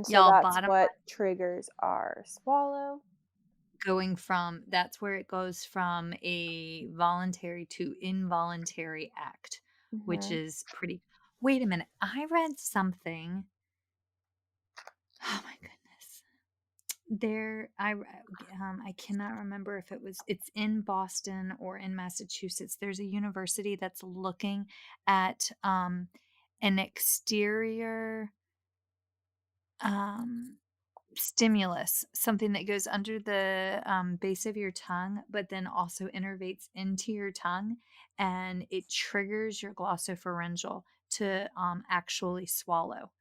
So Y'all, that's bottom what triggers our swallow. going from that's where it goes from a voluntary to involuntary act, which hmm is pretty. Wait a minute. I read something. Oh my goodness. I cannot remember if it's in Boston or in Massachusetts. There's a university that's looking at an exterior um stimulus, something that goes under the base of your tongue, but then also innervates into your tongue, and it triggers your glossopharyngeal to actually swallow.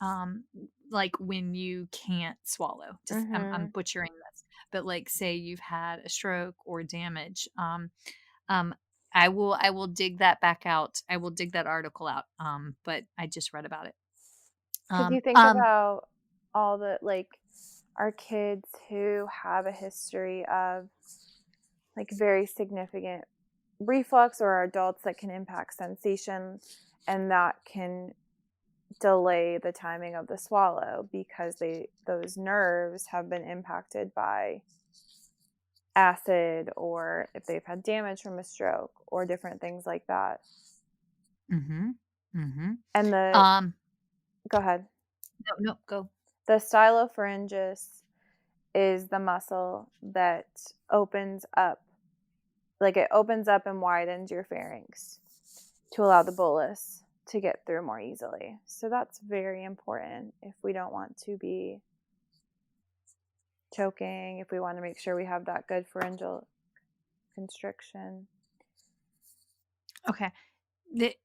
Um, like when you can't swallow. Just I'm hmm butchering this, but like say you've had a stroke or damage. Um, I will dig that back out. I will dig that article out. But I just read about it. Because you Um, think um, about all the, like, our kids who have a history of, like, very significant reflux, or adults that can impact sensation, and that can delay the timing of the swallow because those nerves have been impacted by acid, or if they've had damage from a stroke or different things like that. mhm, mhm. And the Um, go ahead. no, no, go. The stylopharyngeus is the muscle that opens up, like, it opens up and widens your pharynx to allow the bolus to get through more easily. So that's very important if we don't want to be choking, if we want to make sure we have that good pharyngeal constriction. Okay.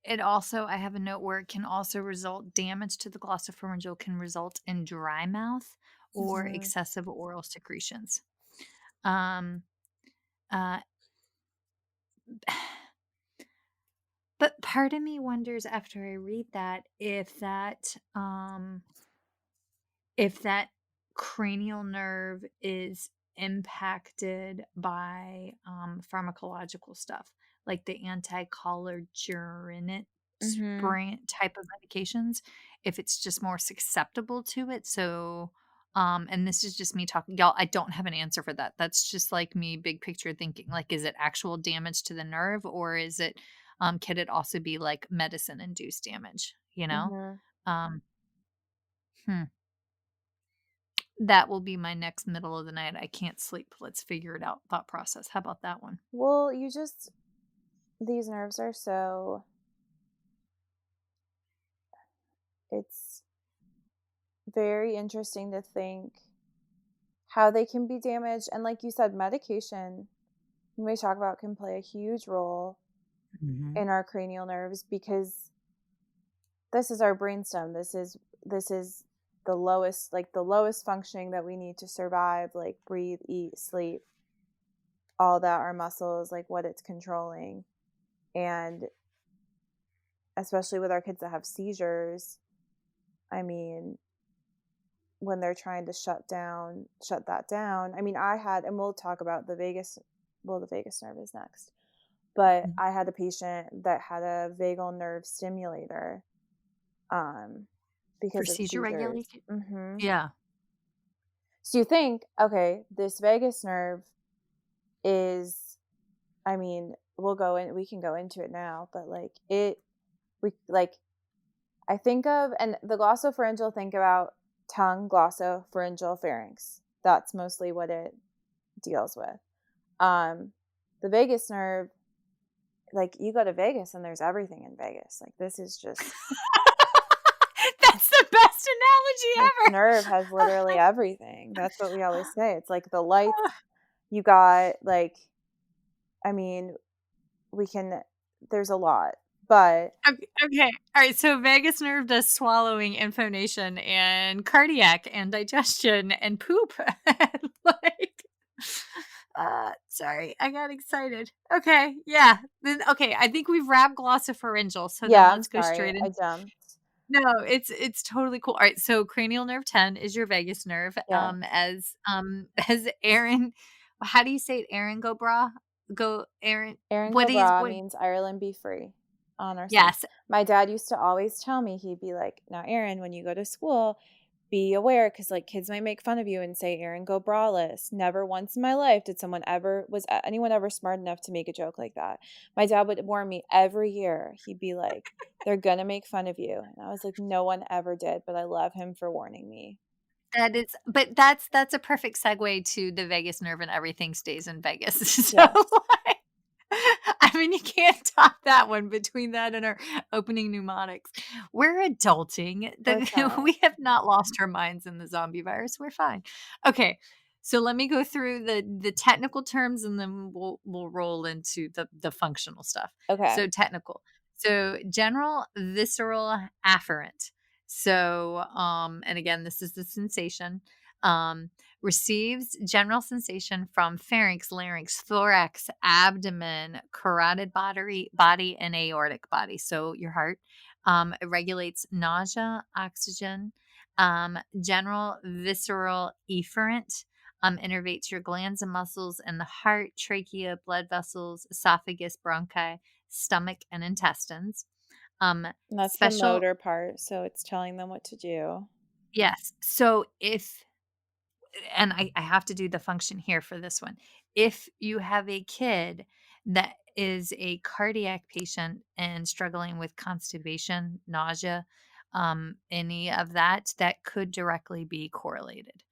It also, I have a note where it can also result damage to the glossopharyngeal can result in dry mouth or hmm excessive oral secretions. Um, uh, but part of me wonders after I read that if that cranial nerve is impacted by pharmacological stuff like the anti-cholinergic hmm brand type of medications, if it's just more susceptible to it. So and this is just me talking, y'all, I don't have an answer for that. That's just like me big picture thinking, like, is it actual damage to the nerve, or is it could it also be like medicine induced damage, you know? hmm um That will be my next middle of the night. I can't sleep. Let's figure it out. Thought process. How about that one? Well, these nerves are it's very interesting to think how they can be damaged. And like you said, medication, when we talk about, can play a huge role Mm-hmm. in our cranial nerves because this is our brainstem. This is the lowest functioning that we need to survive, like breathe, eat, sleep, all that, our muscles, like what it's controlling. And especially with our kids that have seizures, I mean, when they're trying to shut that down. I mean, and we'll talk about the vagus nerve is next. But I had a patient that had a vagal nerve stimulator For because of seizure seizures. regulation? Mm-hmm. Yeah. So you think, okay, this vagus nerve is, I mean, we can go into it now, but I think of, and the glossopharyngeal, think about tongue, glossopharyngeal, pharynx. That's mostly what it deals with. The vagus nerve, like you go to Vegas and there's everything in Vegas. Like this is just, That's the best this analogy nerve has literally everything. That's what we always say. It's like the lights you got, like, I mean, there's a lot, but ever. Okay. All right. So vagus nerve does swallowing, infonation, and cardiac and digestion and poop. Like, sorry, I got excited. Okay. Yeah. Then okay. I think we've wrapped glossopharyngeal. So then yeah, I'm let's go sorry. straight I in. jumped. No, it's totally cool. All right, so cranial nerve 10 is your vagus nerve. Yeah. As Erin, how do you say it? Erin go bra? Go Erin. Erin What is Gobra what means Ireland be free on our sleeve. yes. My dad used to always tell me, he'd be like, now, Erin, when you go to school, be aware because like kids might make fun of you and say, Erin, go braless. Never once in my life was anyone ever smart enough to make a joke like that. My dad would warn me every year. He'd be like, they're going to make fun of you. And I was like, no one ever did, but I love him for warning me. That is but that's a perfect segue to the vagus nerve and everything stays in Vegas. So, Yes, like, I mean, you can't top that one between that and our opening mnemonics. We're adulting. we're trying. We have not lost our minds in the zombie virus. We're fine. Okay. So let me go through the technical terms and then we'll roll into the functional stuff. Okay. So technical. So general visceral afferent. So and again, this is the sensation. Um receives general sensation from pharynx, larynx, thorax, abdomen, carotid body, and aortic body. So your heart. It regulates nausea, oxygen, general visceral efferent. Innervates your glands and muscles in the heart, trachea, blood vessels, esophagus, bronchi, stomach, and intestines. And that's the Special, motor part. So it's telling them what to do. yes. So if and I have to do the function here for this one. If you have a kid that is a cardiac patient and struggling with constipation, nausea, any of that, that could directly be correlated.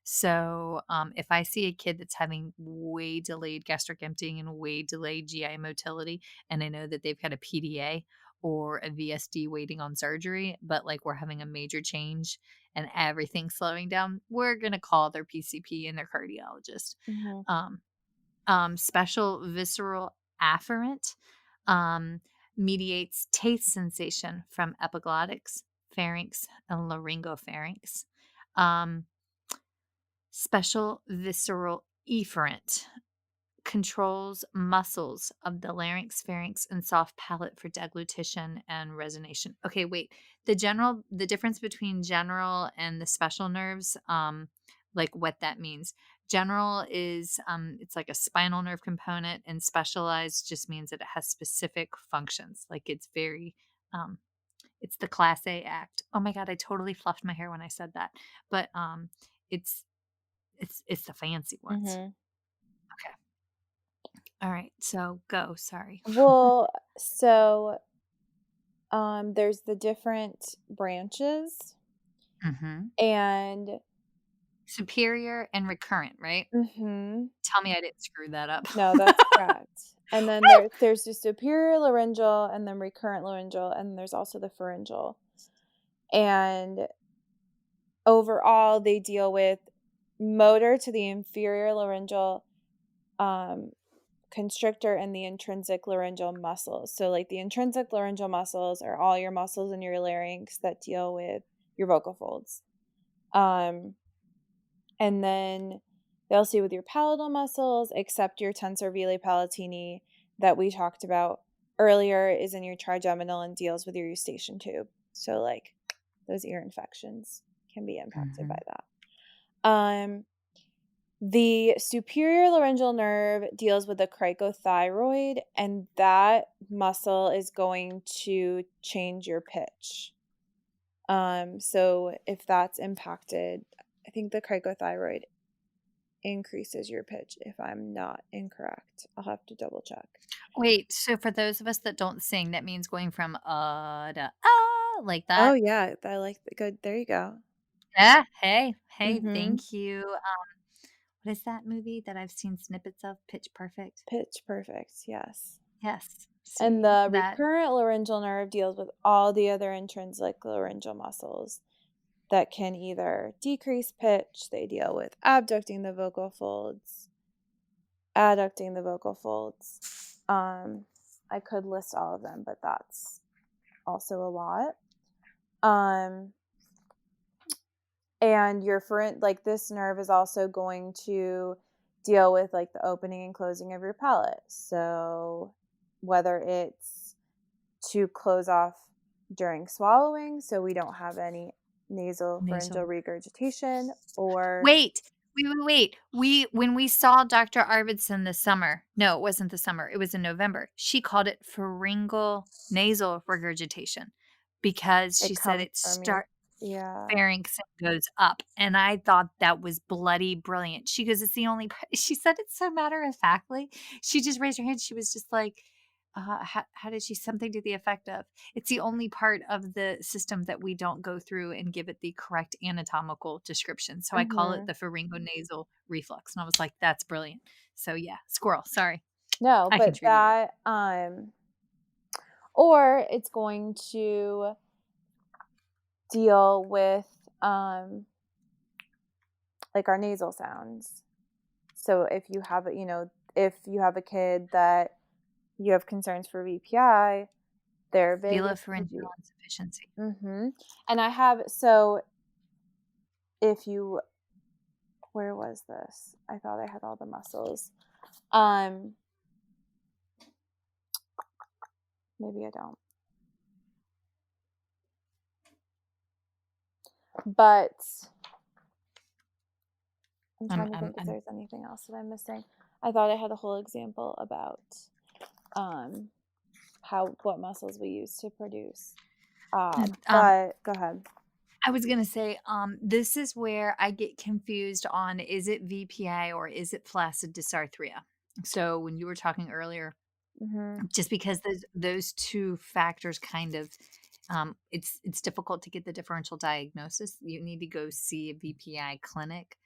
So, if I see a kid that's having way delayed gastric emptying and way delayed GI motility, and I know that they've got a PDA or a VSD waiting on surgery, but like we're having a major change and everything's slowing down, we're going to call their PCP and their cardiologist. Mm-hmm. Um, special visceral afferent mediates taste sensation from epiglottics, pharynx, and laryngopharynx. Um, special visceral efferent controls muscles of the larynx, pharynx, and soft palate for deglutition and resonation. Okay, wait. The difference between general and the special nerves, like what that means. General is it's like a spinal nerve component, and specialized just means that it has specific functions. Like it's very it's the class A act. Oh my god, I totally fluffed my hair when I said that. But it's it's the fancy ones. Mm-hmm. Okay. All right, so go, sorry. Well, so there's the different branches. Mm-hmm. And Superior and recurrent, right? mm-hmm, Tell me I didn't screw that up. no, that's correct. And then there's the superior laryngeal and then recurrent laryngeal, and there's also the pharyngeal. And overall, they deal with motor to the inferior laryngeal constrictor and the intrinsic laryngeal muscles. So like the intrinsic laryngeal muscles are all your muscles in your larynx that deal with your vocal folds. And then they'll see with your palatal muscles, except your tensor veli palatini that we talked about earlier is in your trigeminal and deals with your eustachian tube. So like those ear infections can be impacted by that. The superior laryngeal nerve deals with the cricothyroid, and that muscle is going to change your pitch. So if that's impacted, I think the cricothyroid increases your pitch if I'm not incorrect. I'll have to double check. Wait, so for those of us that don't sing, that means going from to like Oh that? yeah, I like the good. There you go. Yeah. Hey, Mm-hmm. thank you. What is that movie that I've seen snippets of? Pitch Perfect. Pitch perfect. Yes. Yes. And See the that? recurrent laryngeal nerve deals with all the other intrinsic laryngeal muscles that can either decrease pitch, they deal with abducting the vocal folds, adducting the vocal folds. I could list all of them, but that's also a lot. And your like this nerve is also going to deal with like the opening and closing of your palate. So whether it's to close off during swallowing so we don't have any nasal pharyngeal Nasal. regurgitation, or Wait. When we saw Dr. Arvidsson this summer, no, it wasn't the summer. It was in November. She called it pharyngeal nasal regurgitation because it she said comes it from your, start yeah. pharynx and goes up, and I thought that was bloody brilliant. She goes, "It's the only part." She said it so matter-of-factly. She just raised her hand. She was just like, how did she something to the effect of, "It's the only part of the system that we don't go through and give it the correct anatomical description. So I call it Mm-hmm. the pharyngonasal reflux." And I was like, "That's brilliant." So yeah, squirrel, sorry. No, I but contributed. or it's going to deal with like our nasal sounds. So if you have a kid that you have concerns for VPI, they're vagus could be. Velopharyngeal insufficiency. Mm-hmm. And I have, so if you, where was this? I thought I had all the muscles. Maybe I don't. But I'm trying to think if there's anything else that I'm missing. I thought I had a whole example about what muscles we use to produce. But go ahead. I was gonna say, this is where I get confused on, is it VPI or is it flaccid dysarthria? So when you were talking earlier, Mm-hmm. just because those two factors kind of, it's difficult to get the differential diagnosis. You need to go see a VPI clinic.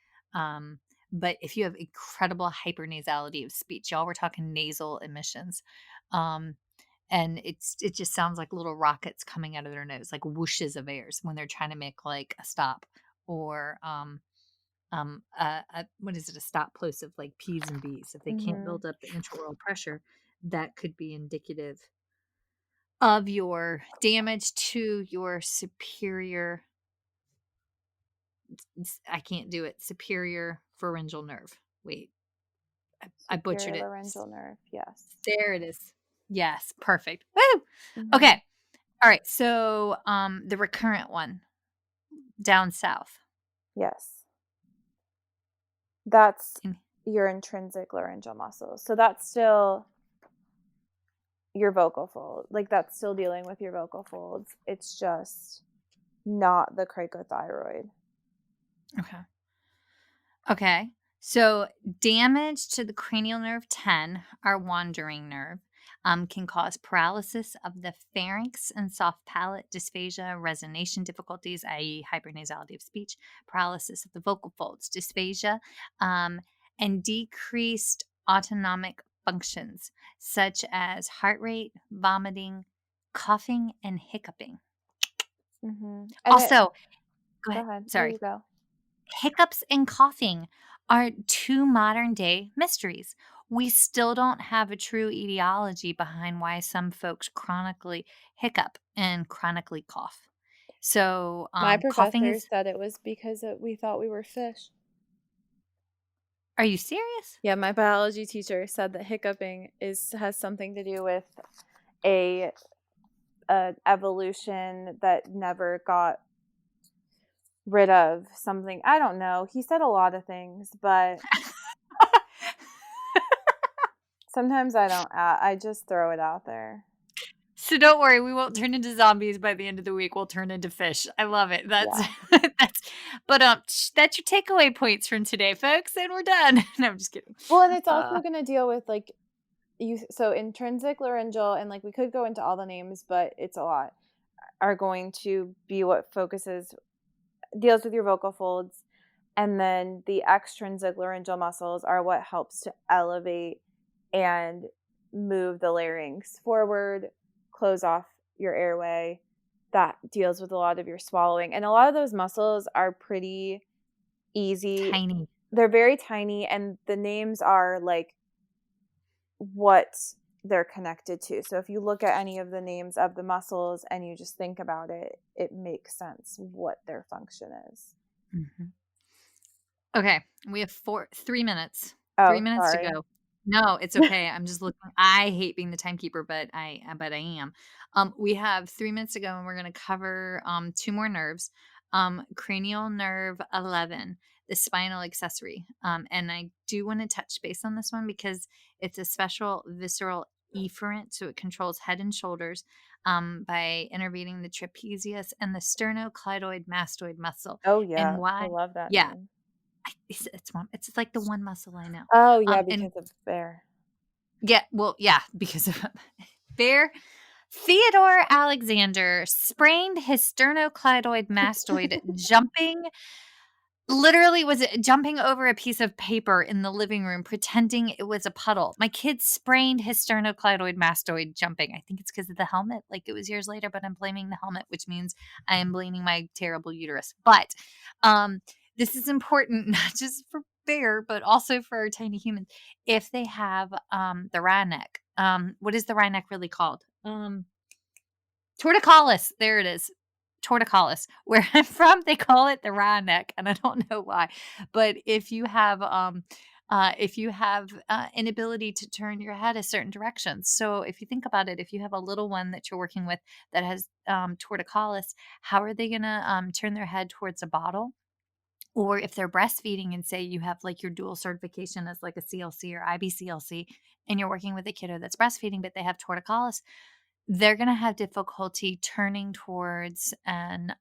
But if you have incredible hypernasality of speech, y'all, we're talking nasal emissions. And it just sounds like little rockets coming out of their nose, like whooshes of airs when they're trying to make like a stop, or what is it, a stop plosive, like P's and B's. If they can't Mm-hmm. build up the intraoral pressure, that could be indicative of your damage to your superior, I can't do it, superior pharyngeal nerve. Wait, I butchered Superior it. laryngeal nerve. Yes. There it is. Yes, perfect. Woo! Mm-hmm. Okay. All right. So the recurrent one down south. Yes. That's In, your intrinsic laryngeal muscles. So that's still your vocal fold. Like that's still dealing with your vocal folds. It's just not the cricothyroid. okay. Okay. So damage to the cranial nerve 10, our wandering nerve. can cause paralysis of the pharynx and soft palate, dysphagia, resonation difficulties, i.e., hypernasality of speech, paralysis of the vocal folds, dysphagia, and decreased autonomic functions such as heart rate, vomiting, coughing, and hiccuping. And Also, go go ahead. ahead. Sorry. You go. Hiccups and coughing are two modern day mysteries. We still don't have a true etiology behind why some folks chronically hiccup and chronically cough. So, My coughing professor is, said it was because we thought we were fish. are you serious? Yeah, my biology teacher said that hiccuping has something to do with a evolution that never got rid of something. I don't know. He said a lot of things, but sometimes I don't. I just throw it out there. So don't worry, we won't turn into zombies by the end of the week. We'll turn into fish. I love it. That's Yeah. that's but that's your takeaway points from today, folks, and we're done. No, I'm just kidding. Well, and it's also going to deal with like so intrinsic laryngeal, and like we could go into all the names, but it's a lot, are going to be what deals with your vocal folds, and then the extrinsic laryngeal muscles are what helps to elevate and move the larynx forward, close off your airway. That deals with a lot of your swallowing, and a lot of those muscles are pretty easy. Tiny. They're very tiny, and the names are like what they're connected to. So if you look at any of the names of the muscles and you just think about it, it makes sense what their function is. Mm-hmm. Okay, we have 3 minutes. 3 Oh, minutes to sorry. go. No, it's okay. I'm just looking. I hate being the timekeeper, but I am. We have 3 minutes to go, and we're going to cover 2 more nerves. Cranial nerve 11, the spinal accessory. And I do want to touch base on this one because it's a special visceral efferent, so it controls head and shoulders by innervating the trapezius and the sternocleidoid mastoid muscle. Oh, And yeah. I why? love that Yeah, name. it's like the one muscle I know. Oh, yeah, And because of bear. yeah, well, yeah, because of Bear Theodore Alexander sprained his sternocleidoid mastoid jumping over a piece of paper in the living room, pretending it was a puddle. My kid sprained his sternocleidoid mastoid jumping. I think it's because of the helmet. Like it was years later, but I'm blaming the helmet, which means I am blaming my terrible uterus. But this is important, not just for Bear, but also for our tiny humans. If they have the Rhineck, what is the Rhineck really called? Torticollis. There it is. Torticollis. Where I'm from, they call it the Rhineck, and I don't know why. But if you have inability to turn your head a certain direction, so if you think about it, if you have a little one that you're working with that has torticollis, how are they going to turn their head towards a bottle? Or if they're breastfeeding and say you have like your dual certification as like a CLC or IBCLC, and you're working with a kiddo that's breastfeeding, but they have torticollis, they're going to have difficulty turning towards and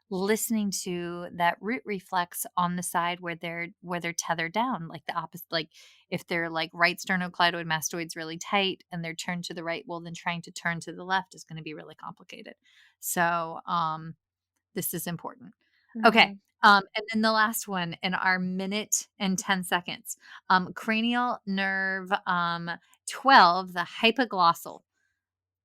listening to that root reflex on the side where they're tethered down, like the opposite. Like if their like right sternocleidoid mastoid's really tight and they're turned to the right, well, then trying to turn to the left is going to be really complicated. So this is important. Okay. Mhm. And then the last one in our minute and 10 seconds, cranial nerve 12, the hypoglossal.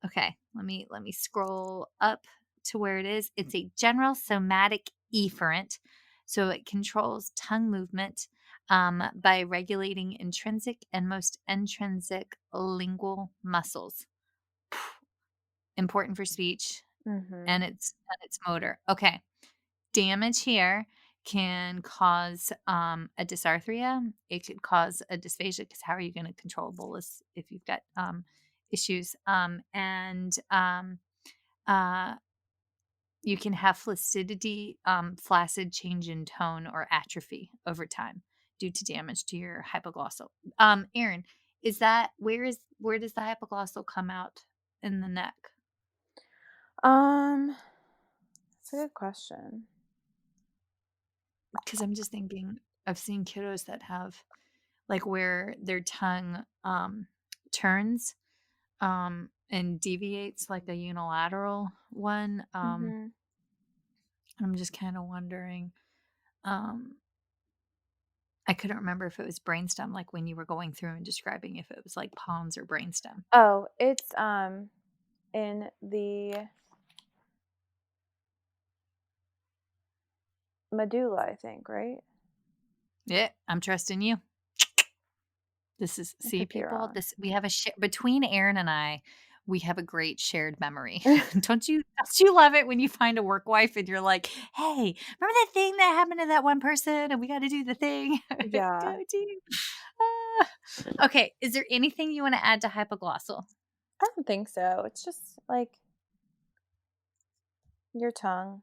Okay, let me scroll up to where it is. It's a general somatic efferent, so it controls tongue movement by regulating intrinsic and most intrinsic lingual muscles. Important for speech Mhm. and it's motor. Okay, damage here can cause a dysarthria. It could cause a dysphagia because how are you going to control a bolus if you've got issues? Uh, you can have flaccidity, flaccid change in tone, or atrophy over time due to damage to your hypoglossal. Erin, is that where does the hypoglossal come out in the neck? That's a good question. Because I'm just thinking, I've seen kiddos that have like where their tongue turns and deviates like a unilateral one. Mm-hmm. I'm just kind of wondering. Um, I couldn't remember if it was brainstem, like when you were going through and describing if it was like pons or brainstem. Oh, it's in the medulla, I think, right? Yeah, I'm trusting you. This is, I see, could be people, wrong. this, we have between Erin and I, we have a great shared memory. Don't you love it when you find a work wife and you're like, hey, remember that thing that happened to that one person and we got to do the thing? Yeah. Go team. Okay. Is there anything you want to add to hypoglossal? I don't think so. It's just like your tongue.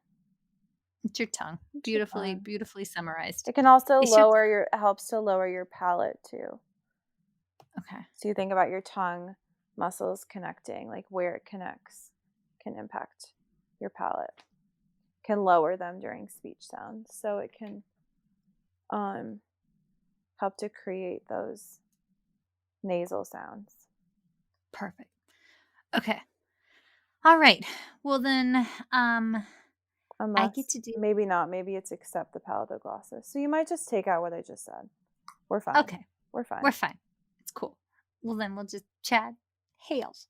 It's your tongue. It's your Beautifully, tongue. beautifully summarized. It can also It's your helps to lower your palate too. okay. So you think about your tongue muscles connecting, like where it connects can impact your palate. Can lower them during speech sounds. So it can help to create those nasal sounds. Perfect. Okay. All right. Well then, I get Unless to do maybe not, maybe it's except the palatal. So you might just take out what I just said. We're fine. okay. We're fine. We're fine. It's cool. Well, then we'll just chat. Hails.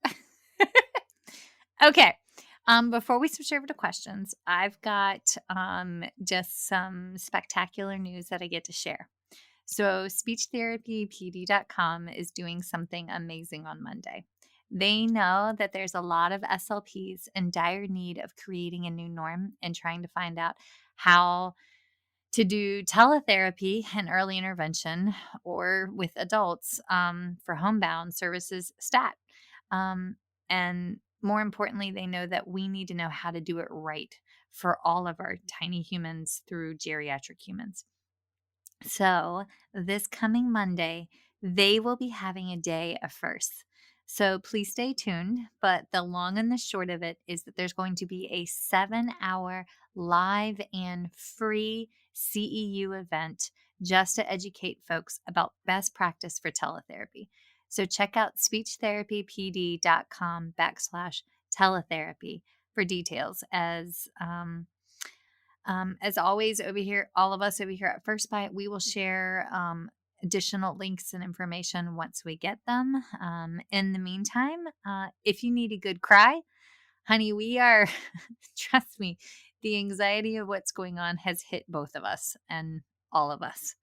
Okay. Before we switch over to questions, I've got just some spectacular news that I get to share. So, speechtherapypd.com is doing something amazing on Monday. They know that there's a lot of SLPs in dire need of creating a new norm and trying to find out how to do teletherapy and early intervention or with adults for homebound services stat. And more importantly, they know that we need to know how to do it right for all of our tiny humans through geriatric humans. So, this coming Monday, they will be having a day of firsts. So, please stay tuned. But the long and the short of it is that there's going to be a 7-hour live and free CEU event just to educate folks about best practice for teletherapy. So, check out speechtherapypd.com/teletherapy for details as always, over here, all of us over here at First Bite, we will share additional links and information once we get them. In the meantime, if you need a good cry, honey, we are, trust me, the anxiety of what's going on has hit both of us and all of us.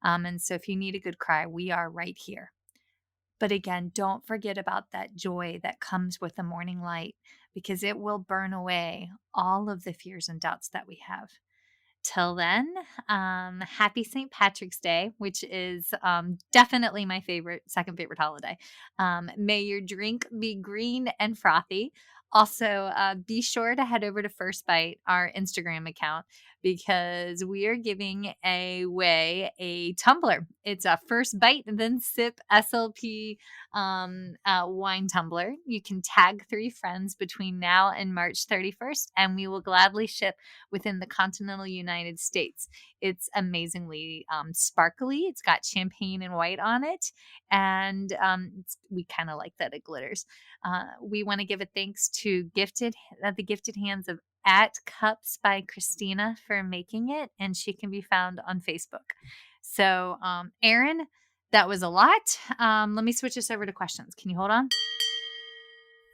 And so if you need a good cry, we are right here. But again, don't forget about that joy that comes with the morning light because it will burn away all of the fears and doubts that we have. Till then, happy St. Patrick's Day, which is definitely my second favorite holiday. May your drink be green and frothy. Also, be sure to head over to First Bite, our Instagram account, because we are giving away a tumbler. It's a First Bite and then Sip SLP wine tumbler. You can tag 3 friends between now and March 31st, and we will gladly ship within the continental United States. It's amazingly sparkly. It's got champagne and white on it, and we kind of like that it glitters. We want to give a thanks to the gifted hands of at Cups by Christina for making it, and she can be found on Facebook. So, Erin, that was a lot. Let me switch this over to questions. Can you hold on?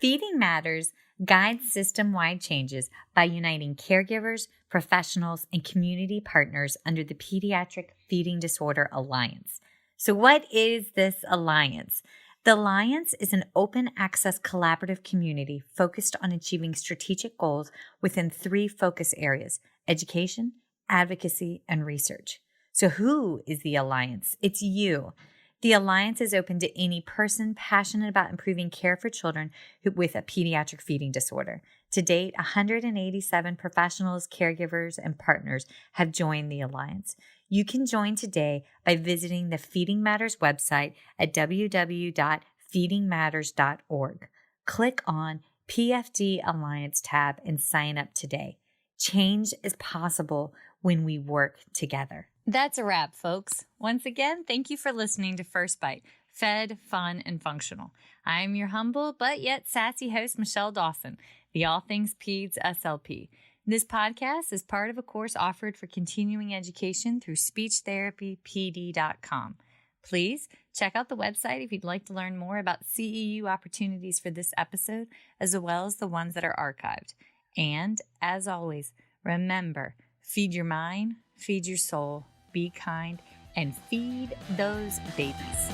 Feeding Matters guides system-wide changes by uniting caregivers, professionals, and community partners under the Pediatric Feeding Disorder Alliance. So what is this alliance? The Alliance is an open access collaborative community focused on achieving strategic goals within 3 focus areas: education, advocacy, and research. So who is the Alliance? It's you. The Alliance is open to any person passionate about improving care for children with a pediatric feeding disorder. To date, 187 professionals, caregivers, and partners have joined the Alliance. You can join today by visiting the Feeding Matters website at www.feedingmatters.org. Click on PFD Alliance tab and sign up today. Change is possible when we work together. That's a wrap, folks. Once again, thank you for listening to First Bite. fed, fun, and functional. I am your humble but yet sassy host, Michelle Dawson, the All Things Peds SLP. This podcast is part of a course offered for continuing education through speechtherapypd.com. Please check out the website if you'd like to learn more about CEU opportunities for this episode, as well as the ones that are archived. And as always, remember, feed your mind, feed your soul, be kind, and feed those babies.